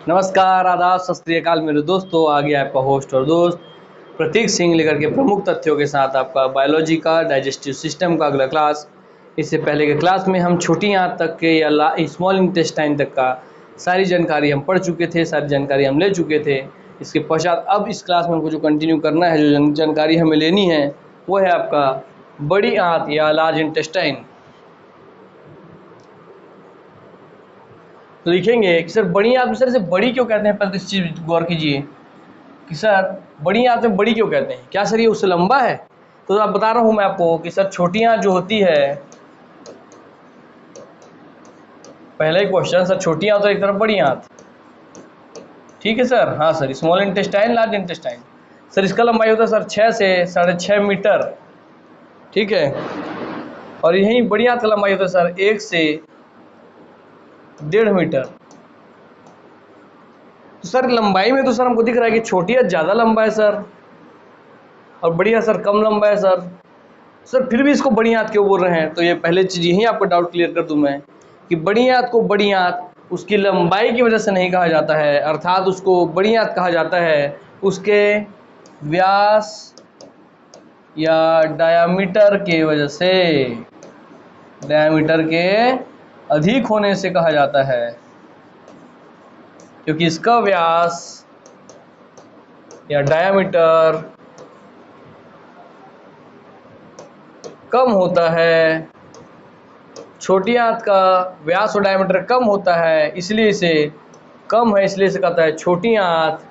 नमस्कार, आदाब, सत श्री अकाल मेरे दोस्तों। आ गया आपका होस्ट और दोस्त प्रतीक सिंह लेकर के प्रमुख तथ्यों के साथ आपका बायोलॉजी का डाइजेस्टिव सिस्टम का अगला क्लास। इससे पहले के क्लास में हम छोटी आंत तक के या स्मॉल इंटेस्टाइन तक का सारी जानकारी हम पढ़ चुके थे, सारी जानकारी हम ले चुके थे। इसके पश्चात अब इस क्लास में हमको जो कंटिन्यू करना है, जो जानकारी हमें लेनी है, वो है आपका बड़ी आंत या लार्ज इंटेस्टाइन। तो लिखेंगे कि सर बड़ी आंत में सर इसे बड़ी क्यों कहते हैं। पहले तो इस चीज़ गौर कीजिए कि सर बड़ी आंत में बड़ी क्यों कहते हैं। क्या सर ये उससे लंबा है? तो अब बता रहा हूँ मैं आपको कि सर छोटी आंत जो होती है, पहला ही क्वेश्चन, सर छोटी आंत और एक तरफ बड़ी आंत, ठीक है सर। हाँ sir, small intestine, large intestine. Sir इसका लंबाई होता है सर 6 से 6.5 मीटर, ठीक है। और यही बड़ी आंत का लंबाई होता है सर 1 से 1.5 मीटर। तो सर लंबाई में तो सर हमको दिख रहा है कि छोटी आंत ज़्यादा लंबा है सर, और बड़ी आंत सर कम लंबा है सर। सर फिर भी इसको बड़ी आंत क्यों बोल रहे हैं? तो ये पहले चीज़ यही आपको डाउट क्लियर कर दूं मैं कि बड़ी आंत को बड़ी आंत उसकी लंबाई की वजह से नहीं कहा जाता है, अर्थात उसको बड़ी आंत कहा जाता है उसके व्यास या डायामीटर के वजह से, डायामीटर के अधिक होने से कहा जाता है, क्योंकि इसका व्यास या डायामीटर कम होता है। छोटी आंत का व्यास और डायमीटर कम होता है, इसलिए इसे कम है, इसलिए इसे कहता है छोटी आंत।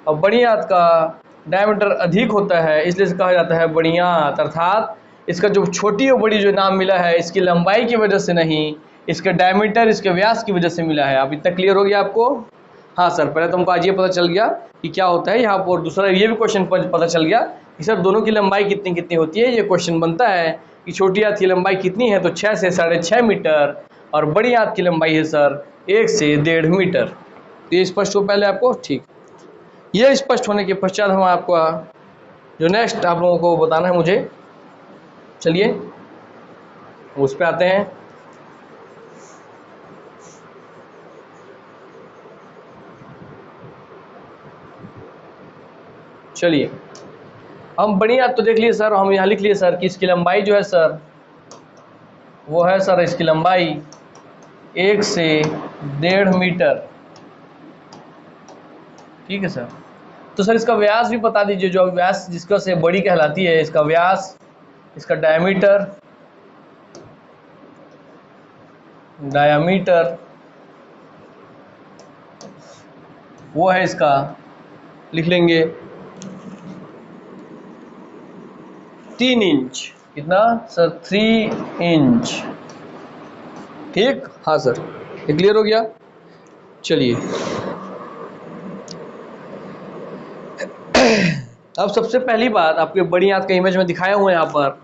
और बड़ी आंत का डायमीटर अधिक होता है, इसलिए इसे कहा जाता है बड़ी आंत। अर्थात इसका जो छोटी और बड़ी जो नाम मिला है, इसकी लंबाई की वजह से नहीं, इसके डायमीटर, इसके व्यास की वजह से मिला है। अब इतना क्लियर हो गया आपको? हाँ सर, पहले तो हमको आज ये पता चल गया कि क्या होता है यहाँ पर, और दूसरा ये भी क्वेश्चन पता चल गया कि सर दोनों की लंबाई कितनी कितनी होती है। ये क्वेश्चन बनता है कि छोटी आंत की लंबाई कितनी है, तो 6 से 6.5 मीटर, और बड़ी आंत की लंबाई है सर 1 से 1.5 मीटर। तो ये स्पष्ट हो पहले आपको? ठीक। ये स्पष्ट होने के पश्चात हम आपका जो नेक्स्ट आप लोगों को बताना है मुझे, चलिए उस पर आते हैं। चलिए, हम बड़ी आंत तो देख लिए सर, हम यहाँ लिख लिए सर कि इसकी लंबाई जो है सर, वो है सर इसकी लंबाई 1 से 1.5 मीटर, ठीक है सर। तो सर इसका व्यास भी बता दीजिए, जो व्यास जिसका से बड़ी कहलाती है, इसका व्यास, इसका डायमीटर, वो है इसका, लिख लेंगे 3 इंच। कितना सर? 3 इंच, ठीक। हाँ सर, ये क्लियर हो गया। चलिए अब सबसे पहली बात, आपके बड़ी आंत का इमेज में दिखाया हुआ है यहाँ पर।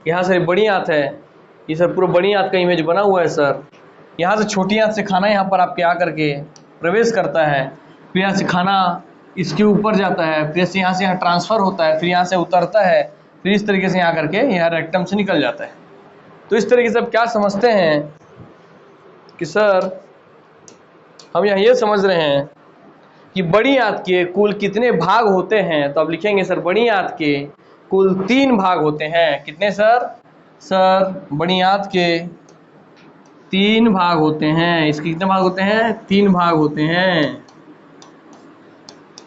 यहाँ से बड़ी आंत है, ये सर पूरा बड़ी आंत का इमेज बना हुआ है सर। यहाँ से छोटी आंत से खाना यहाँ पर आपके आकर के प्रवेश करता है, फिर यहाँ से खाना इसके ऊपर जाता है, फिर यहाँ से यहाँ ट्रांसफ़र होता है, फिर यहाँ से उतरता है, फिर इस तरीके से यहाँ करके यहाँ रेक्टम से निकल जाता है। तो इस तरीके से आप क्या समझते हैं कि सर हम यहाँ ये समझ रहे हैं कि बड़ी आंत के कुल कितने भाग होते हैं। तो आप लिखेंगे सर बड़ी आंत के कुल 3 भाग होते हैं। कितने सर? सर बड़ी आंत के 3 भाग होते हैं। इसके कितने भाग होते हैं? 3 भाग होते हैं।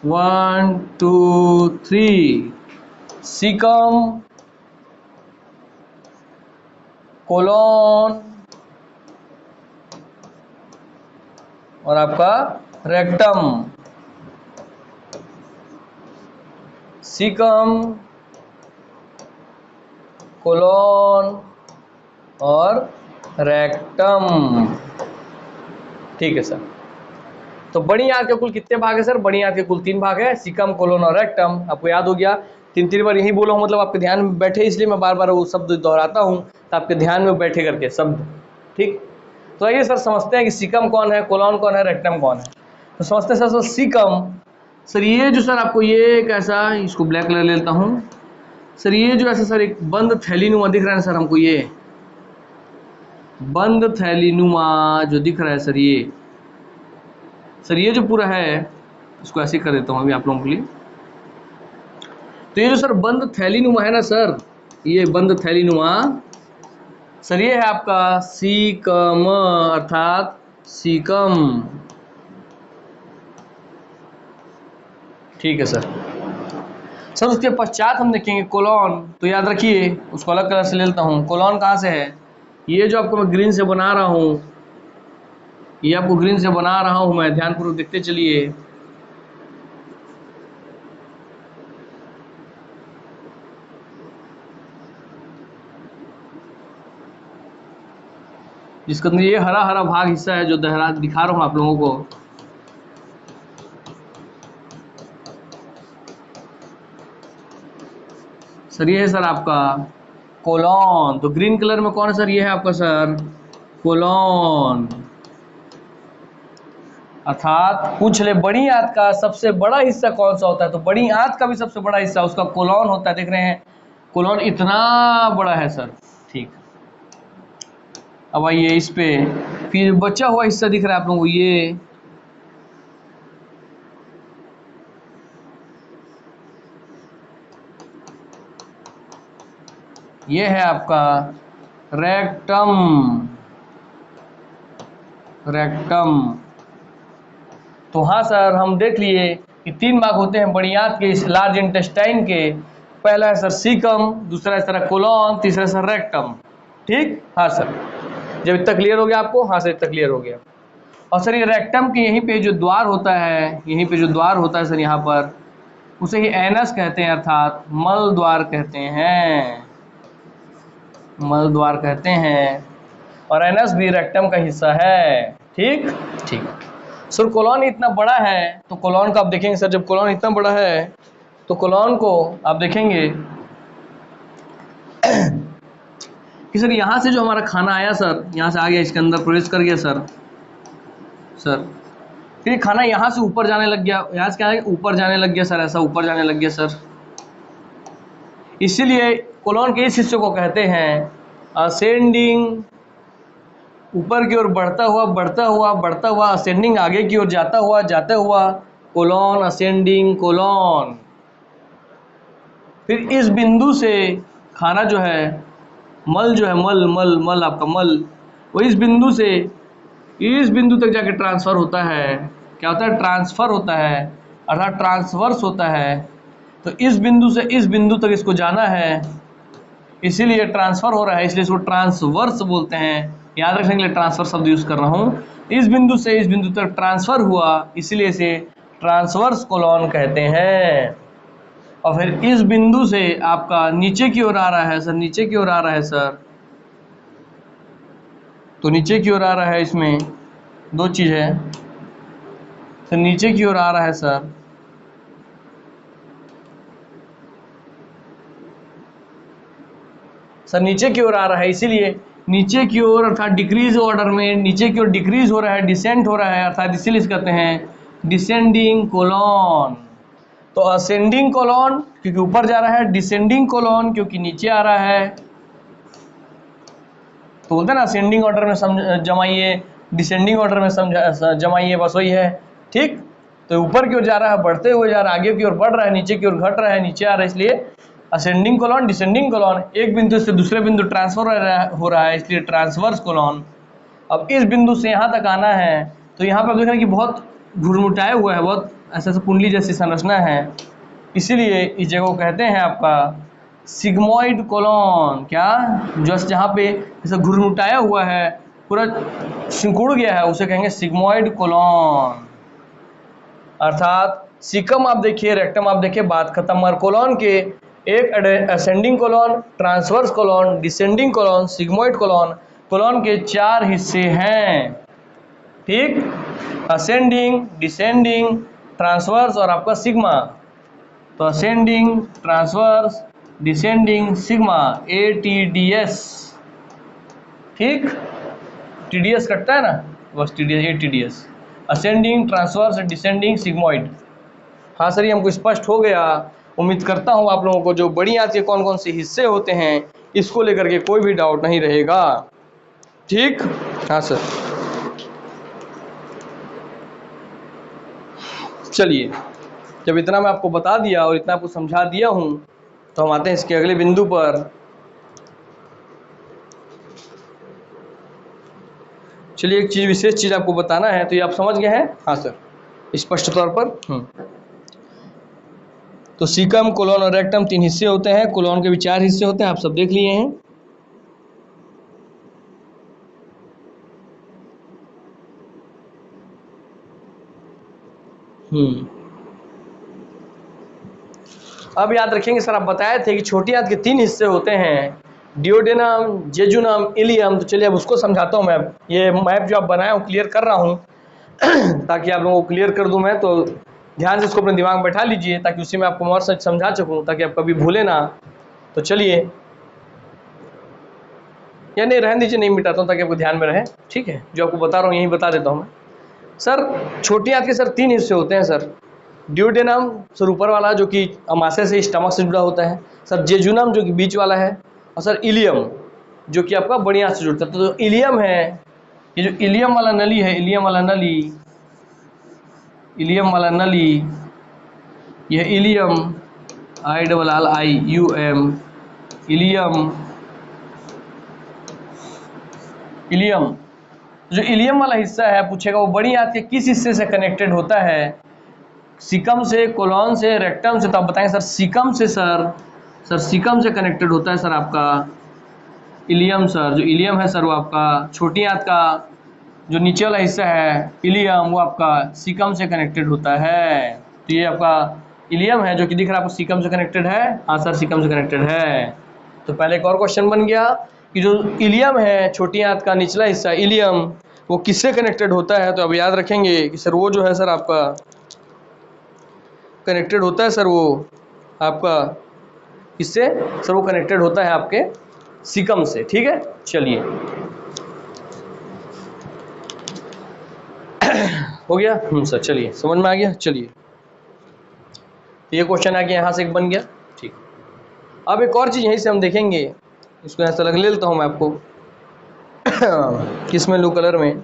1 2 3, सीकम, कोलोन और आपका रेक्टम। सीकम, कोलोन और रेक्टम, ठीक है सर। तो बड़ी आंत के कुल कितने भाग है सर? बड़ी आंत के कुल 3 भाग है, सीकम, कोलोन और रेक्टम। आपको याद हो गया, 3 बार यही बोला हूँ, मतलब आपके ध्यान में बैठे, इसलिए मैं बार बार वो शब्द दोहराता हूँ तो आपके ध्यान में बैठे करके शब्द, ठीक। तो आइए सर समझते हैं कि सीकम कौन है, कोलोन कौन है, रेक्टम कौन है। तो समझते हैं सर सीकम। सर ये जो सर आपको ये एक ऐसा, इसको ब्लैक कलर ले लेता हूँ सर, ये जो ऐसा सर एक बंद थैलीनुमा दिख रहा है सर हमको, ये बंद थैलीनुमा जो दिख रहा है सर, ये सर ये जो पूरा है इसको ऐसे कर देता हूँ अभी आप लोगों के लिए। तो ये जो सर बंद थैलीनुमा है ना सर, ये बंद थैलीनुमा सर ये है आपका सीकम अर्थात सीकम। ठीक है सर। सर उसके पश्चात हम देखेंगे कोलॉन। तो याद रखिए उसको अलग कलर से ले लेता हूँ। कोलॉन कहाँ से है? ये जो आपको मैं ग्रीन से बना रहा हूँ, ये आपको ग्रीन से बना रहा हूँ मैं, ध्यानपूर्वक देखते चलिए। जिसके अंदर ये हरा हरा भाग हिस्सा है जो दोहरा दिखा रहा हूँ आप लोगों को। सर ये है सर आपका कोलॉन। तो ग्रीन कलर में कौन है सर? ये है आपका सर कोलॉन। अर्थात पूछ ले बड़ी आंत का सबसे बड़ा हिस्सा कौन सा होता है? तो बड़ी आंत का भी सबसे बड़ा हिस्सा उसका कोलॉन होता है। देख रहे हैं कोलॉन इतना बड़ा है सर। ठीक, अब आइए इस पे, फिर बचा हुआ हिस्सा दिख रहा है आप लोगों को, ये है आपका रेक्टम। रेक्टम। तो हाँ सर हम देख लिए कि 3 भाग होते हैं बड़ी आंत के, इस लार्ज इंटेस्टाइन के। पहला है सर सीकम, दूसरा है सर कोलॉन, तीसरा है सर रेक्टम। ठीक, हाँ सर। जब इतना क्लियर हो गया आपको? हाँ सर इतना क्लियर हो गया। और सर ये रेक्टम के यहीं पे जो द्वार होता है, यहीं पे जो द्वार होता है सर यहाँ पर, उसे ही एनस कहते हैं अर्थात मल द्वार कहते हैं। मल द्वार कहते हैं। और एनस भी रेक्टम का हिस्सा है। ठीक ठीक। सर कोलॉन इतना बड़ा है तो कोलॉन को आप देखेंगे सर, जब कोलॉन इतना बड़ा है तो कोलॉन को आप देखेंगे कि सर यहाँ से जो हमारा खाना आया सर, यहाँ से आ गया, इसके अंदर प्रवेश कर गया सर। फिर खाना यहाँ से ऊपर जाने लग गया, यहाँ से क्या है ऊपर जाने लग गया सर, ऐसा ऊपर जाने लग गया सर। इसीलिए कोलॉन के इस हिस्से को कहते हैं असेंडिंग, ऊपर की ओर बढ़ता हुआ बढ़ता हुआ बढ़ता हुआ, असेंडिंग आगे की ओर जाता हुआ कोलॉन, असेंडिंग कोलॉन। फिर इस बिंदु से खाना जो है, मल जो है, मल मल मल आपका मल, वो इस बिंदु से इस बिंदु तक जाके ट्रांसफर होता है। क्या होता है? ट्रांसफर होता है, अर्थात ट्रांसवर्स होता है। तो इस बिंदु से इस बिंदु तक इसको जाना है, इसीलिए ट्रांसफर हो रहा है, इसलिए इसको ट्रांसवर्स बोलते हैं। याद रखने के लिए ट्रांसफर शब्द यूज कर रहा हूँ। इस बिंदु से इस बिंदु तक ट्रांसफर हुआ, इसीलिए इसे ट्रांसवर्स कोलॉन कहते हैं। और फिर इस बिंदु से आपका नीचे की ओर आ रहा है सर, नीचे की ओर आ रहा है सर। तो नीचे की ओर आ रहा है, इसमें 2 चीज़ है सर, नीचे की ओर आ रहा है सर। सर नीचे की ओर आ रहा है, इसीलिए नीचे की ओर अर्थात डिक्रीज ऑर्डर में नीचे की ओर डिक्रीज हो रहा है, डिसेंट हो रहा है, अर्थात इसीलिए इसे कहते हैं डिसेंडिंग कोलॉन। तो असेंडिंग कोलॉन क्योंकि ऊपर जा रहा है, डिसेंडिंग कोलॉन क्योंकि नीचे आ रहा है। तो बोलते हैं ना असेंडिंग ऑर्डर में जमाइए, डिसेंडिंग ऑर्डर में जमाइए, बस वही है। ठीक, तो ऊपर की ओर जा रहा है, बढ़ते हुए जा रहा है, आगे की ओर बढ़ रहा है, नीचे की ओर घट रहा है, नीचे आ रहा है, इसलिए असेंडिंग कोलॉन, डिसेंडिंग कोलॉन। एक बिंदु से दूसरे बिंदु ट्रांसफर हो रहा है, इसलिए ट्रांसवर्स कोलॉन। अब इस बिंदु से यहाँ तक आना है, तो यहाँ पर आप देख रहे हैं कि बहुत घुरमुटाया हुआ है, बहुत ऐसा कुंडली जैसी संरचना है, इसीलिए इस जगह को कहते हैं आपका सिग्मोइड कोलॉन। क्या? जस्ट जहाँ पे जैसे घुरमुटाया हुआ है, पूरा सिकुड़ गया है, उसे कहेंगे सिग्मोइड कोलॉन। अर्थात सिकम आप देखिए, रेक्टम आप देखिए, बात खत्म। और कोलॉन के एक ascending colon, transverse colon, descending colon, sigmoid colon. Colon के 4 हिस्से हैं। ठीक, असेंडिंग, डिसेंडिंग, ट्रांसवर्स और आपका सिग्मा। तो ascending, transverse, descending, sigma, ATDS। ठीक, TDS कटता है ना, बस TDS, ATDS, ascending, transverse, descending, sigmoid. हाँ सर ये हमको स्पष्ट हो गया। उम्मीद करता हूँ आप लोगों को जो बड़ी आंत के कौन कौन से हिस्से होते हैं इसको लेकर के कोई भी डाउट नहीं रहेगा। ठीक, हाँ सर। चलिए, जब इतना मैं आपको बता दिया और इतना आपको समझा दिया हूँ तो हम आते हैं इसके अगले बिंदु पर। चलिए, एक चीज़ विशेष चीज़ आपको बताना है, तो ये आप समझ गए हैं? हाँ सर, स्पष्ट तौर पर। तो सीकम, कोलोन और रेक्टम 3 हिस्से होते हैं, कोलोन के भी 4 हिस्से होते हैं, आप सब देख लिए हैं। अब याद रखेंगे सर, आप बताए थे कि छोटी आंत के 3 हिस्से होते हैं, डियोडेनम, जेजुनम, इलियम। तो चलिए अब उसको समझाता हूँ मैं। ये मैप जो आप बनाए हूँ क्लियर कर रहा हूँ ताकि आप लोगों को क्लियर कर दूँ मैं, तो ध्यान से इसको अपने दिमाग में बैठा लीजिए ताकि उसी में आपको और सच समझा सकूँ, ताकि आप कभी भूले ना। तो चलिए, या नहीं रहने दीजिए, नहीं मिटाता हूँ ताकि आपको ध्यान में रहे। ठीक है, जो आपको बता रहा हूँ यही बता देता हूँ मैं। सर छोटी आंत के सर 3 हिस्से होते हैं सर। ड्यूडेनम सर ऊपर वाला जो कि अमाशय से स्टमक से जुड़ा होता है, सर जेजुनम जो कि बीच वाला है, और सर इलियम जो कि आपका बड़ी आंत से जुड़ता है। तो इलियम है, ये जो इलियम वाला नली है, इलियम वाला नली, यह इलियम, IIIUM, इलियम जो इलियम वाला हिस्सा है, पूछेगा वो बड़ी आंत के किस हिस्से से कनेक्टेड होता है? सीकम से, कोलोन से, रेक्टम से। तो आप बताएंगे सर सीकम से। सर सीकम से कनेक्टेड होता है सर आपका इलियम। सर जो इलियम है सर वो आपका छोटी आंत का जो नीचे वाला हिस्सा है इलियम, वो आपका सीकम से कनेक्टेड होता है। तो ये आपका इलियम है जो कि दिख रहा है आपको, सीकम से कनेक्टेड है। हाँ सर, सीकम से कनेक्टेड है। तो पहले एक और क्वेश्चन बन गया कि जो इलियम है, छोटी आंत का निचला हिस्सा इलियम, वो किससे कनेक्टेड होता है? तो अब याद रखेंगे कि सर वो जो है सर आपका कनेक्टेड होता है सर वो आपका किससे? सर वो कनेक्टेड होता है आपके सीकम से। ठीक है, चलिए हो गया सर, चलिए समझ में आ गया। चलिए ये क्वेश्चन आ गया, यहाँ से एक बन गया। ठीक, अब एक और चीज़ यहीं से हम देखेंगे, इसको ऐसा लग ले लेता हूँ मैं आपको किस में लू कलर में,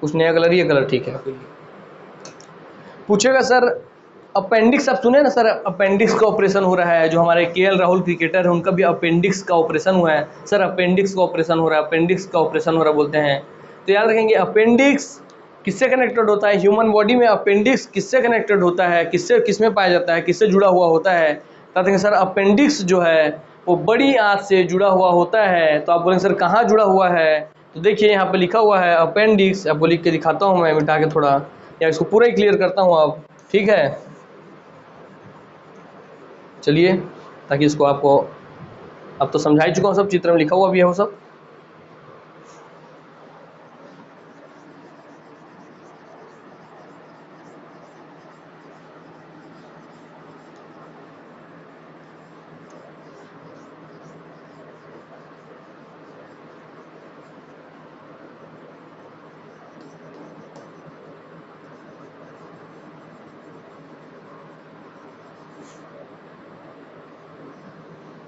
कुछ नया कलर, ये कलर ठीक है। पूछेगा सर अपेंडिक्स, आप सुने ना सर, अपेंडिक्स का ऑपरेशन हो रहा है। जो हमारे KL राहुल क्रिकेटर है उनका भी अपेंडिक्स का ऑपरेशन हुआ है सर। अपेंडिक्स का ऑपरेशन हो रहा है, अपेंडिक्स का ऑपरेशन हो रहा बोलते हैं। तो याद रखेंगे अपेंडिक्स किससे कनेक्टेड होता है? ह्यूमन बॉडी में अपेंडिक्स किससे कनेक्टेड होता है, किससे किसमें पाया जाता है, किससे जुड़ा हुआ होता है? तो देखेंगे सर अपेंडिक्स जो है वो बड़ी आंत से जुड़ा हुआ होता है। तो आप बोलेंगे सर कहाँ जुड़ा हुआ है? तो देखिए यहाँ पे लिखा हुआ है अपेंडिक्स, आपको लिख के दिखाता हूँ मैं मिटा के थोड़ा, या इसको पूरा ही क्लियर करता हूँ अब। ठीक है, चलिए, ताकि इसको आपको अब तो समझा ही चुका हूँ, सब चित्र में लिखा हुआ भी है वो सब।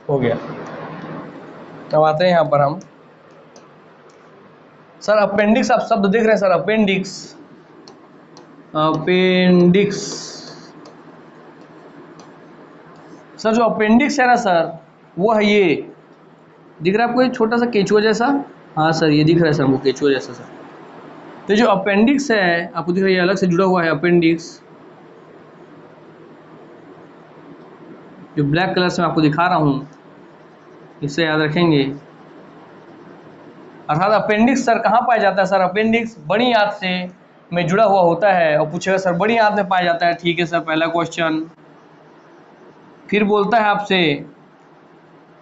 हो गया, अब आते हैं यहाँ पर हम। सर अपेंडिक्स आप शब्द देख रहे हैं सर, अपेंडिक्स, अपेंडिक्स। सर जो अपेंडिक्स है ना सर, वो है ये, दिख रहा है आपको ये छोटा सा केचुआ जैसा? हाँ सर, ये दिख रहा है सर वो केचुआ जैसा सर। तो जो अपेंडिक्स है आपको दिख रहा है, ये अलग से जुड़ा हुआ है अपेंडिक्स, जो ब्लैक कलर से मैं आपको दिखा रहा हूँ, इससे याद रखेंगे। अर्थात अपेंडिक्स सर कहाँ पाया जाता है? सर अपेंडिक्स बड़ी आंत से में जुड़ा हुआ होता है। और पूछेगा सर बड़ी आंत में पाया जाता है, ठीक है सर, पहला क्वेश्चन। फिर बोलता है आपसे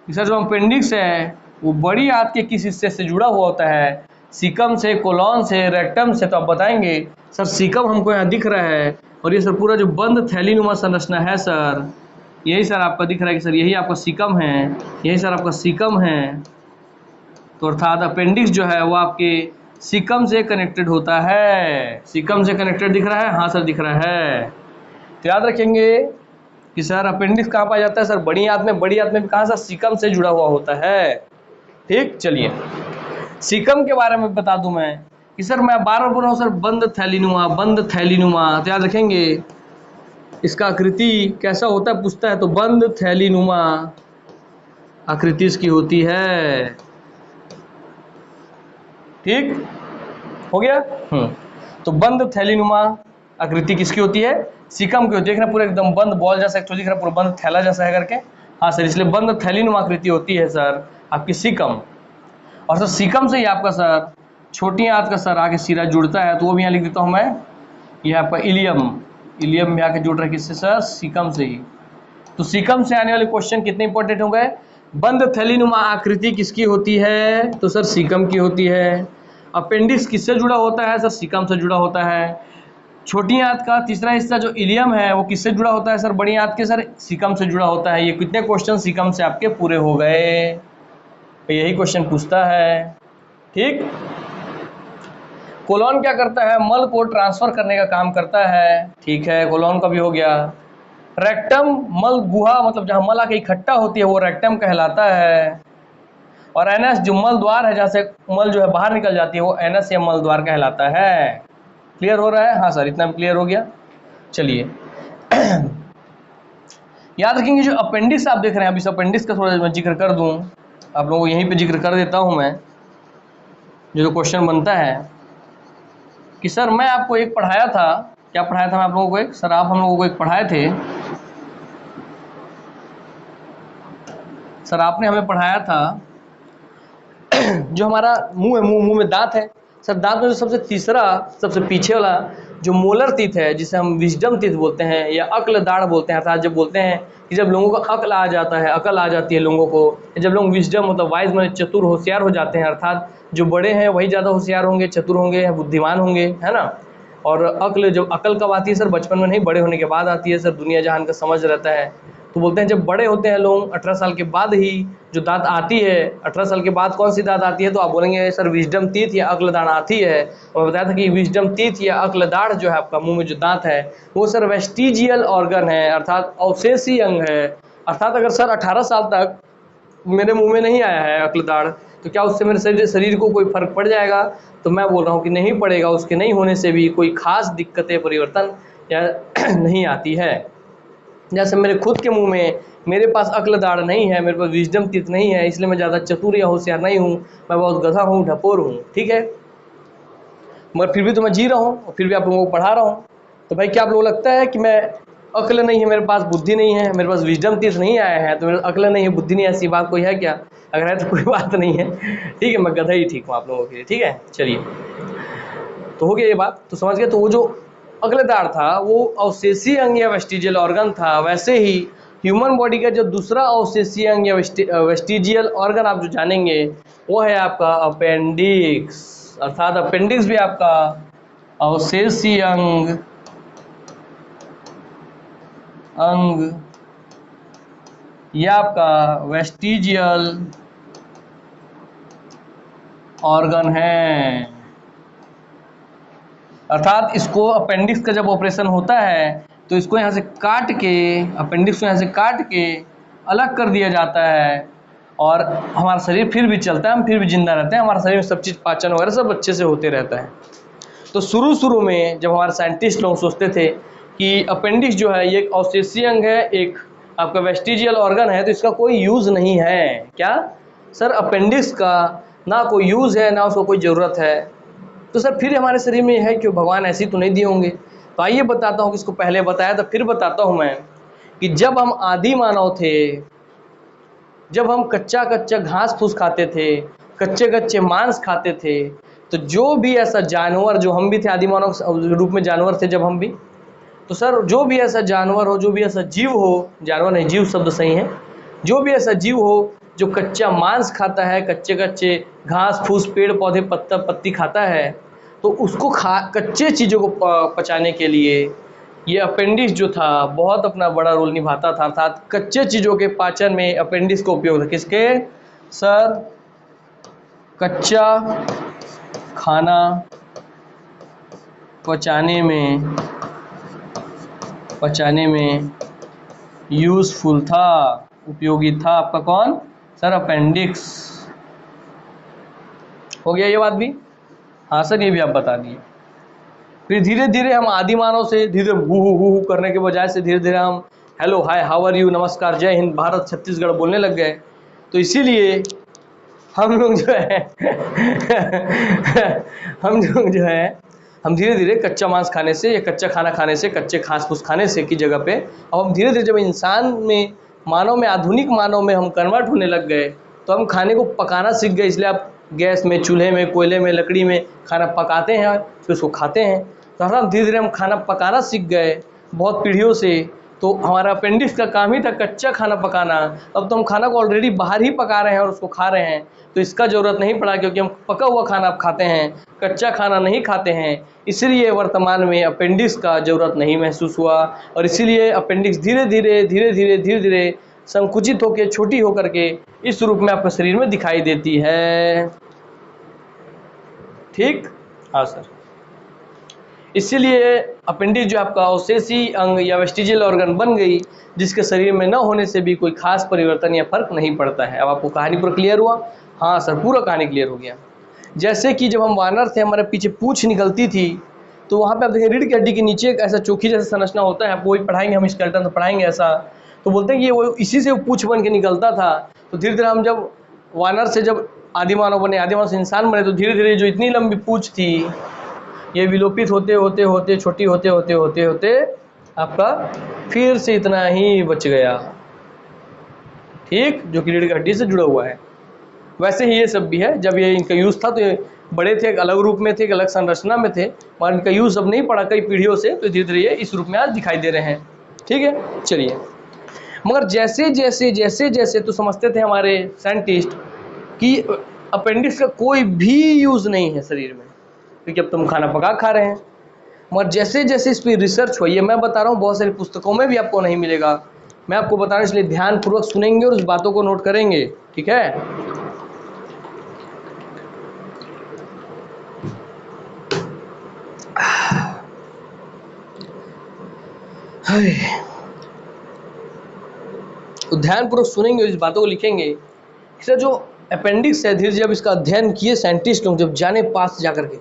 कि सर जो अपेंडिक्स है वो बड़ी आंत के किस हिस्से से जुड़ा हुआ होता है? सीकम से, कोलोन से, रेक्टम से। तो आप बताएंगे सर सीकम हमको यहाँ दिख रहा है, और ये सर पूरा जो बंद थैलीनुमा संरचना है सर, यही सर आपका दिख रहा है कि सर यही आपका सीकम है, यही सर आपका सीकम है। तो अर्थात अपेंडिक्स जो है वो आपके सीकम से कनेक्टेड होता है। सीकम से कनेक्टेड दिख रहा है? हाँ सर दिख रहा है। तो याद रखेंगे कि सर अपेंडिक्स कहाँ पाया जाता है? सर बड़ी आंत में। बड़ी आंत में कहाँ सर? सीकम से जुड़ा हुआ होता है। ठीक, चलिए सीकम के बारे में बता दूं मैं कि सर मैं बार बार बोल रहा हूँ सर बंद थैलीनुमा, बंद थैलीनुमा। तो याद रखेंगे इसका आकृति कैसा होता है पूछता है, तो बंद थैलीनुमा आकृति इसकी होती है। ठीक हो गया। तो बंद थैलीनुमा आकृति किसकी होती है? सिकम की होती है। देखना पूरा एकदम बंद बॉल जैसा एक दिख रहा है, पूरा बंद थैला जैसा है करके। हाँ सर, इसलिए बंद थैलीनुमा आकृति होती है सर आपकी सिकम। और सर सिकम से ही आपका सर छोटी आंत का सर आगे सिरा जुड़ता है, तो वो भी यहाँ लिख देता हूँ मैं। ये आपका इलियम, इलियम भी आके जुड़ रहा है किससे सर? सिकम से ही। तो सिकम से आने वाले क्वेश्चन कितने इंपॉर्टेंट हो गए? बंद थैलीनुमा आकृति किसकी होती है? तो सर सिकम की होती है। अपेंडिक्स किससे जुड़ा होता है? सर सिकम से जुड़ा होता है। छोटी आंत का तीसरा हिस्सा जो इलियम है वो किससे जुड़ा होता है? सर बड़ी आंत के सर सिकम से जुड़ा होता है। ये कितने क्वेश्चन सिकम से आपके पूरे हो गए? तो यही क्वेश्चन पूछता है। ठीक। कोलोन क्या करता है? मल को ट्रांसफर करने का काम करता है। ठीक है, कोलोन का भी हो गया। रेक्टम मल गुहा, मतलब जहां मल आके इकट्ठा होती है वो रेक्टम कहलाता है। और एनस जो मल द्वार है, जहाँ से मल जो है बाहर निकल जाती है, वो एनस या मल द्वार कहलाता है। क्लियर हो रहा है? हाँ सर, इतना क्लियर हो गया। चलिए याद रखेंगे जो अपेंडिक्स आप देख रहे हैं, अभी इस अपेंडिक्स का थोड़ा मैं जिक्र कर दूं आप लोगों को, यहीं पे जिक्र कर देता हूं मैं। जो क्वेश्चन बनता है कि सर मैं आपको एक पढ़ाया था, क्या पढ़ाया था मैं आप लोगों को? एक सर आप हम लोगों को एक पढ़ाए थे, सर आपने हमें पढ़ाया था जो हमारा मुंह है, मुंह में दांत है सर, दांत में जो सबसे तीसरा सबसे पीछे वाला जो मोलर टीथ है, जिसे हम विजडम टीथ बोलते हैं या अक्ल दाढ़ बोलते हैं, अर्थात जब बोलते हैं कि जब लोगों को अक्ल आ जाता है, अकल आ जाती है लोगों को, जब लोग विजडम मतलब वाइज में चतुर होशियार हो जाते हैं, अर्थात जो बड़े हैं वही ज़्यादा होशियार होंगे, चतुर होंगे, बुद्धिमान होंगे, है ना। और अक्ल जब अकल कब आती है सर? बचपन में नहीं, बड़े होने के बाद आती है सर। दुनिया जहान का समझ रहता है, तो बोलते हैं जब बड़े होते हैं लोग 18 साल के बाद ही जो दांत आती है, 18 साल के बाद कौन सी दांत आती है? तो आप बोलेंगे सर विजडम टीथ या अक्ल दाढ़ आती है। और बताया था कि विजडम टीथ या अक्ल दाढ़ जो है आपका मुंह में जो दांत है वो सर वेस्टिजियल ऑर्गन है, अर्थात अवशेषी अंग है। अर्थात अगर सर 18 साल तक मेरे मुंह में नहीं आया है अक्ल दाढ़, तो क्या उससे मेरे शरीर को कोई फर्क पड़ जाएगा? तो मैं बोल रहा हूँ कि नहीं पड़ेगा। उसके नहीं होने से भी कोई खास दिक्कतें परिवर्तन या नहीं आती है। जैसे मेरे खुद के मुंह में मेरे पास अक्ल दाढ़ नहीं है, मेरे पास विजडम टीथ नहीं है, इसलिए मैं ज़्यादा चतुर या होशियार नहीं हूँ, मैं बहुत गधा हूँ, ढपोर हूँ। ठीक है, मगर फिर भी तो मैं जी रहा हूँ और फिर भी आप लोगों को पढ़ा रहा हूँ। तो भाई क्या आप लोगों को लगता है कि मैं अक्ल नहीं है, मेरे पास बुद्धि नहीं है, मेरे पास विजडम टीथ नहीं आया है, तो मेरे अक्ल नहीं है, बुद्धि नहीं है, ऐसी बात कोई है क्या? अगर है तो कोई बात नहीं है। ठीक है, मैं गधा ही ठीक हूँ आप लोगों के लिए। ठीक है, चलिए, तो हो गया ये बात, तो समझ गए। तो वो जो अग्लदार था वो अवशेषीय अंग या वेस्टिजियल ऑर्गन था। वैसे ही ह्यूमन बॉडी का जो दूसरा अवशेषीय अंग या वेस्टिजियल ऑर्गन आप जो जानेंगे वो है आपका अपेंडिक्स। अर्थात अपेंडिक्स भी आपका अवशेषीय अंग या आपका वेस्टिजियल ऑर्गन है। अर्थात इसको अपेंडिक्स का जब ऑपरेशन होता है तो इसको यहाँ से काट के, अपेंडिक्स को यहाँ से काट के अलग कर दिया जाता है, और हमारा शरीर फिर भी चलता है, हम फिर भी जिंदा रहते हैं, हमारे शरीर में सब चीज़ पाचन वगैरह सब अच्छे से होते रहता है। तो शुरू में जब हमारे साइंटिस्ट लोग सोचते थे कि अपेंडिक्स जो है ये एक अवशेषीय अंग है, एक आपका वेस्टिजियल ऑर्गन है, तो इसका कोई यूज़ नहीं है। क्या सर? अपेंडिक्स का ना कोई यूज़ है, ना उसको कोई ज़रूरत है। तो सर फिर हमारे शरीर में है क्यों? भगवान ऐसी तो नहीं दिए होंगे। तो आइए बताता हूँ कि इसको पहले बताया था, फिर बताता हूँ मैं कि जब हम आदि मानव थे, जब हम कच्चा घास फूस खाते थे, कच्चे मांस खाते थे, तो जो भी ऐसा जानवर, जो हम भी थे आदि मानव रूप में जानवर थे जब हम भी, तो सर जो भी ऐसा जानवर हो, जो भी ऐसा जीव हो, जानवर नहीं जीव शब्द सही है, जो भी ऐसा जीव हो जो कच्चा मांस खाता है, कच्चे घास फूस पेड़ पौधे पत्ता पत्ती खाता है, तो उसको कच्चे चीज़ों को पचाने के लिए ये अपेंडिक्स जो था बहुत अपना बड़ा रोल निभाता था। अर्थात कच्चे चीज़ों के पाचन में अपेंडिक्स का उपयोग था। किसके सर? कच्चा खाना पचाने में यूज़फुल था, उपयोगी था आपका कौन? Sir appendix. हो गया ये बात भी? हाँ सर, ये भी आप बता दिए। फिर धीरे धीरे हम आदि मानव से धीरे हु करने के बजाय से धीरे धीरे हम hello hi how are you नमस्कार जय हिंद भारत छत्तीसगढ़ बोलने लग गए। तो इसीलिए हम लोग जो है हम धीरे धीरे कच्चा मांस खाने से या कच्चा खाना खाने से, कच्चे घास फूस खाने से की जगह पे अब हम धीरे धीरे जब इंसान में, मानव में, आधुनिक मानव में हम कन्वर्ट होने लग गए तो हम खाने को पकाना सीख गए। इसलिए आप गैस में, चूल्हे में, कोयले में, लकड़ी में खाना पकाते हैं फिर उसको खाते हैं। तो हम धीरे धीरे हम खाना पकाना सीख गए बहुत पीढ़ियों से। तो हमारा अपेंडिक्स का काम ही था कच्चा खाना पकाना। अब तो हम खाना को ऑलरेडी बाहर ही पका रहे हैं और उसको खा रहे हैं, तो इसका ज़रूरत नहीं पड़ा क्योंकि हम पका हुआ खाना अब खाते हैं, कच्चा खाना नहीं खाते हैं। इसलिए वर्तमान में अपेंडिक्स का ज़रूरत नहीं महसूस हुआ और इसीलिए अपेंडिक्स धीरे धीरे संकुचित होकर, छोटी होकर के इस रूप में आपके शरीर में दिखाई देती है। ठीक, हाँ सर। इसीलिए अपेंडिक्स जो आपका अवशेषी अंग या वेस्टिजियल ऑर्गन बन गई, जिसके शरीर में न होने से भी कोई खास परिवर्तन या फर्क नहीं पड़ता है। अब आपको कहानी पूरा क्लियर हुआ? हाँ सर, पूरा कहानी क्लियर हो गया। जैसे कि जब हम वानर थे, हमारे पीछे पूंछ निकलती थी, तो वहाँ पे आप देखें रीढ़ की हड्डी के नीचे एक ऐसा चोखी जैसा संरचना होता है। आपको वही पढ़ाएंगे, हम स्केलेटन तो पढ़ाएंगे ऐसा। तो बोलते हैं कि ये वो इसी से पूंछ बन के निकलता था। तो धीरे धीरे हम जब वानर से जब आदि मानव बने, आदि मानव से इंसान बने, तो धीरे धीरे जो इतनी लंबी पूंछ थी ये विलोपित होते होते होते छोटी होते होते होते होते आपका फिर से इतना ही बच गया। ठीक, जो कि रीढ़ की हड्डी से जुड़ा हुआ है। वैसे ही ये सब भी है। जब ये इनका यूज़ था तो ये बड़े थे, एक अलग रूप में थे, एक अलग संरचना में थे, मगर इनका यूज़ अब नहीं पड़ा कई पीढ़ियों से, तो धीरे धीरे ये इस रूप में आज दिखाई दे रहे हैं। ठीक है, चलिए। मगर जैसे जैसे तो समझते थे हमारे साइंटिस्ट कि अपेंडिक्स का कोई भी यूज़ नहीं है शरीर में, क्योंकि अब तुम खाना पका खा रहे हैं। मगर जैसे जैसे इस पर रिसर्च हुई है, मैं बता रहा हूँ बहुत सारी पुस्तकों में भी आपको नहीं मिलेगा, मैं आपको बता रहा हूँ, इसलिए ध्यानपूर्वक सुनेंगे और उस बातों को नोट करेंगे। ठीक है, तो ध्यानपूर्वक सुनेंगे और इस बातों को लिखेंगे। इसलिए जो अपेंडिक्स है, धीरे जब इसका अध्ययन किए साइंटिस्ट लोग, जब जाने पास जा करके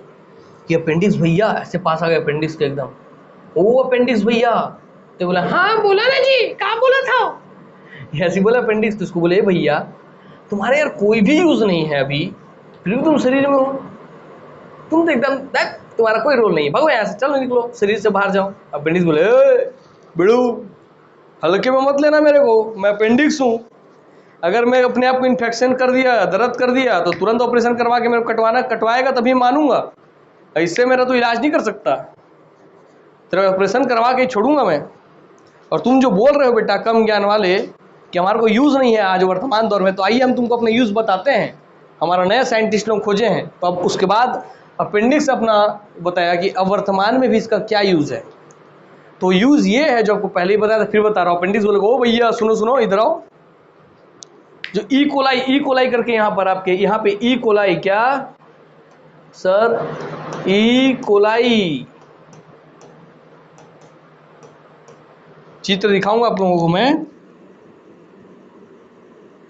कि अपेंडिक्स भैया, ऐसे पास आ गए अपेंडिक्स के एकदम, ओ अपेंडिक्स भैया, तो बोला हाँ बोला ना जी, कहाँ बोला था, ऐसे बोला अपेंडिक्स। तो उसको बोले भैया तुम्हारे यार कोई भी यूज नहीं है अभी, फिर भी तुम शरीर में हो, तुम तो एकदम तुम्हारा कोई रोल नहीं है, भगो यहाँ से, चलो निकलो शरीर से बाहर जाओ। अपेंडिक्स बोले बिड़ू हल्के में मत लेना मेरे को, मैं अपेंडिक्स हूँ। अगर मैं अपने आप को इन्फेक्शन कर दिया, दर्द कर दिया, तो तुरंत ऑपरेशन करवा के मेरे को कटवाएगा तभी मानूंगा, इससे मेरा तो इलाज नहीं कर सकता, तेरा ऑपरेशन करवा के छोड़ूंगा मैं। और तुम जो बोल रहे हो बेटा कम ज्ञान वाले कि हमारे को यूज़ नहीं है आज वर्तमान दौर में, तो आइए हम तुमको अपने यूज़ बताते हैं। हमारा नया साइंटिस्ट लोग खोजे हैं। तो अब उसके बाद अपेंडिक्स अपना बताया कि अब वर्तमान में भी इसका क्या यूज़ है। तो यूज़ ये है जो आपको पहले ही बताया था, फिर बता रहा हूँ। अपेंडिक्स बोले ओ भैया सुनो सुनो इधर आओ, जो ई कोलाई करके यहाँ पर आपके यहाँ पे ई कोलाई, क्या सर, ई कोलाई चित्र दिखाऊंगा आप लोगों को मैं,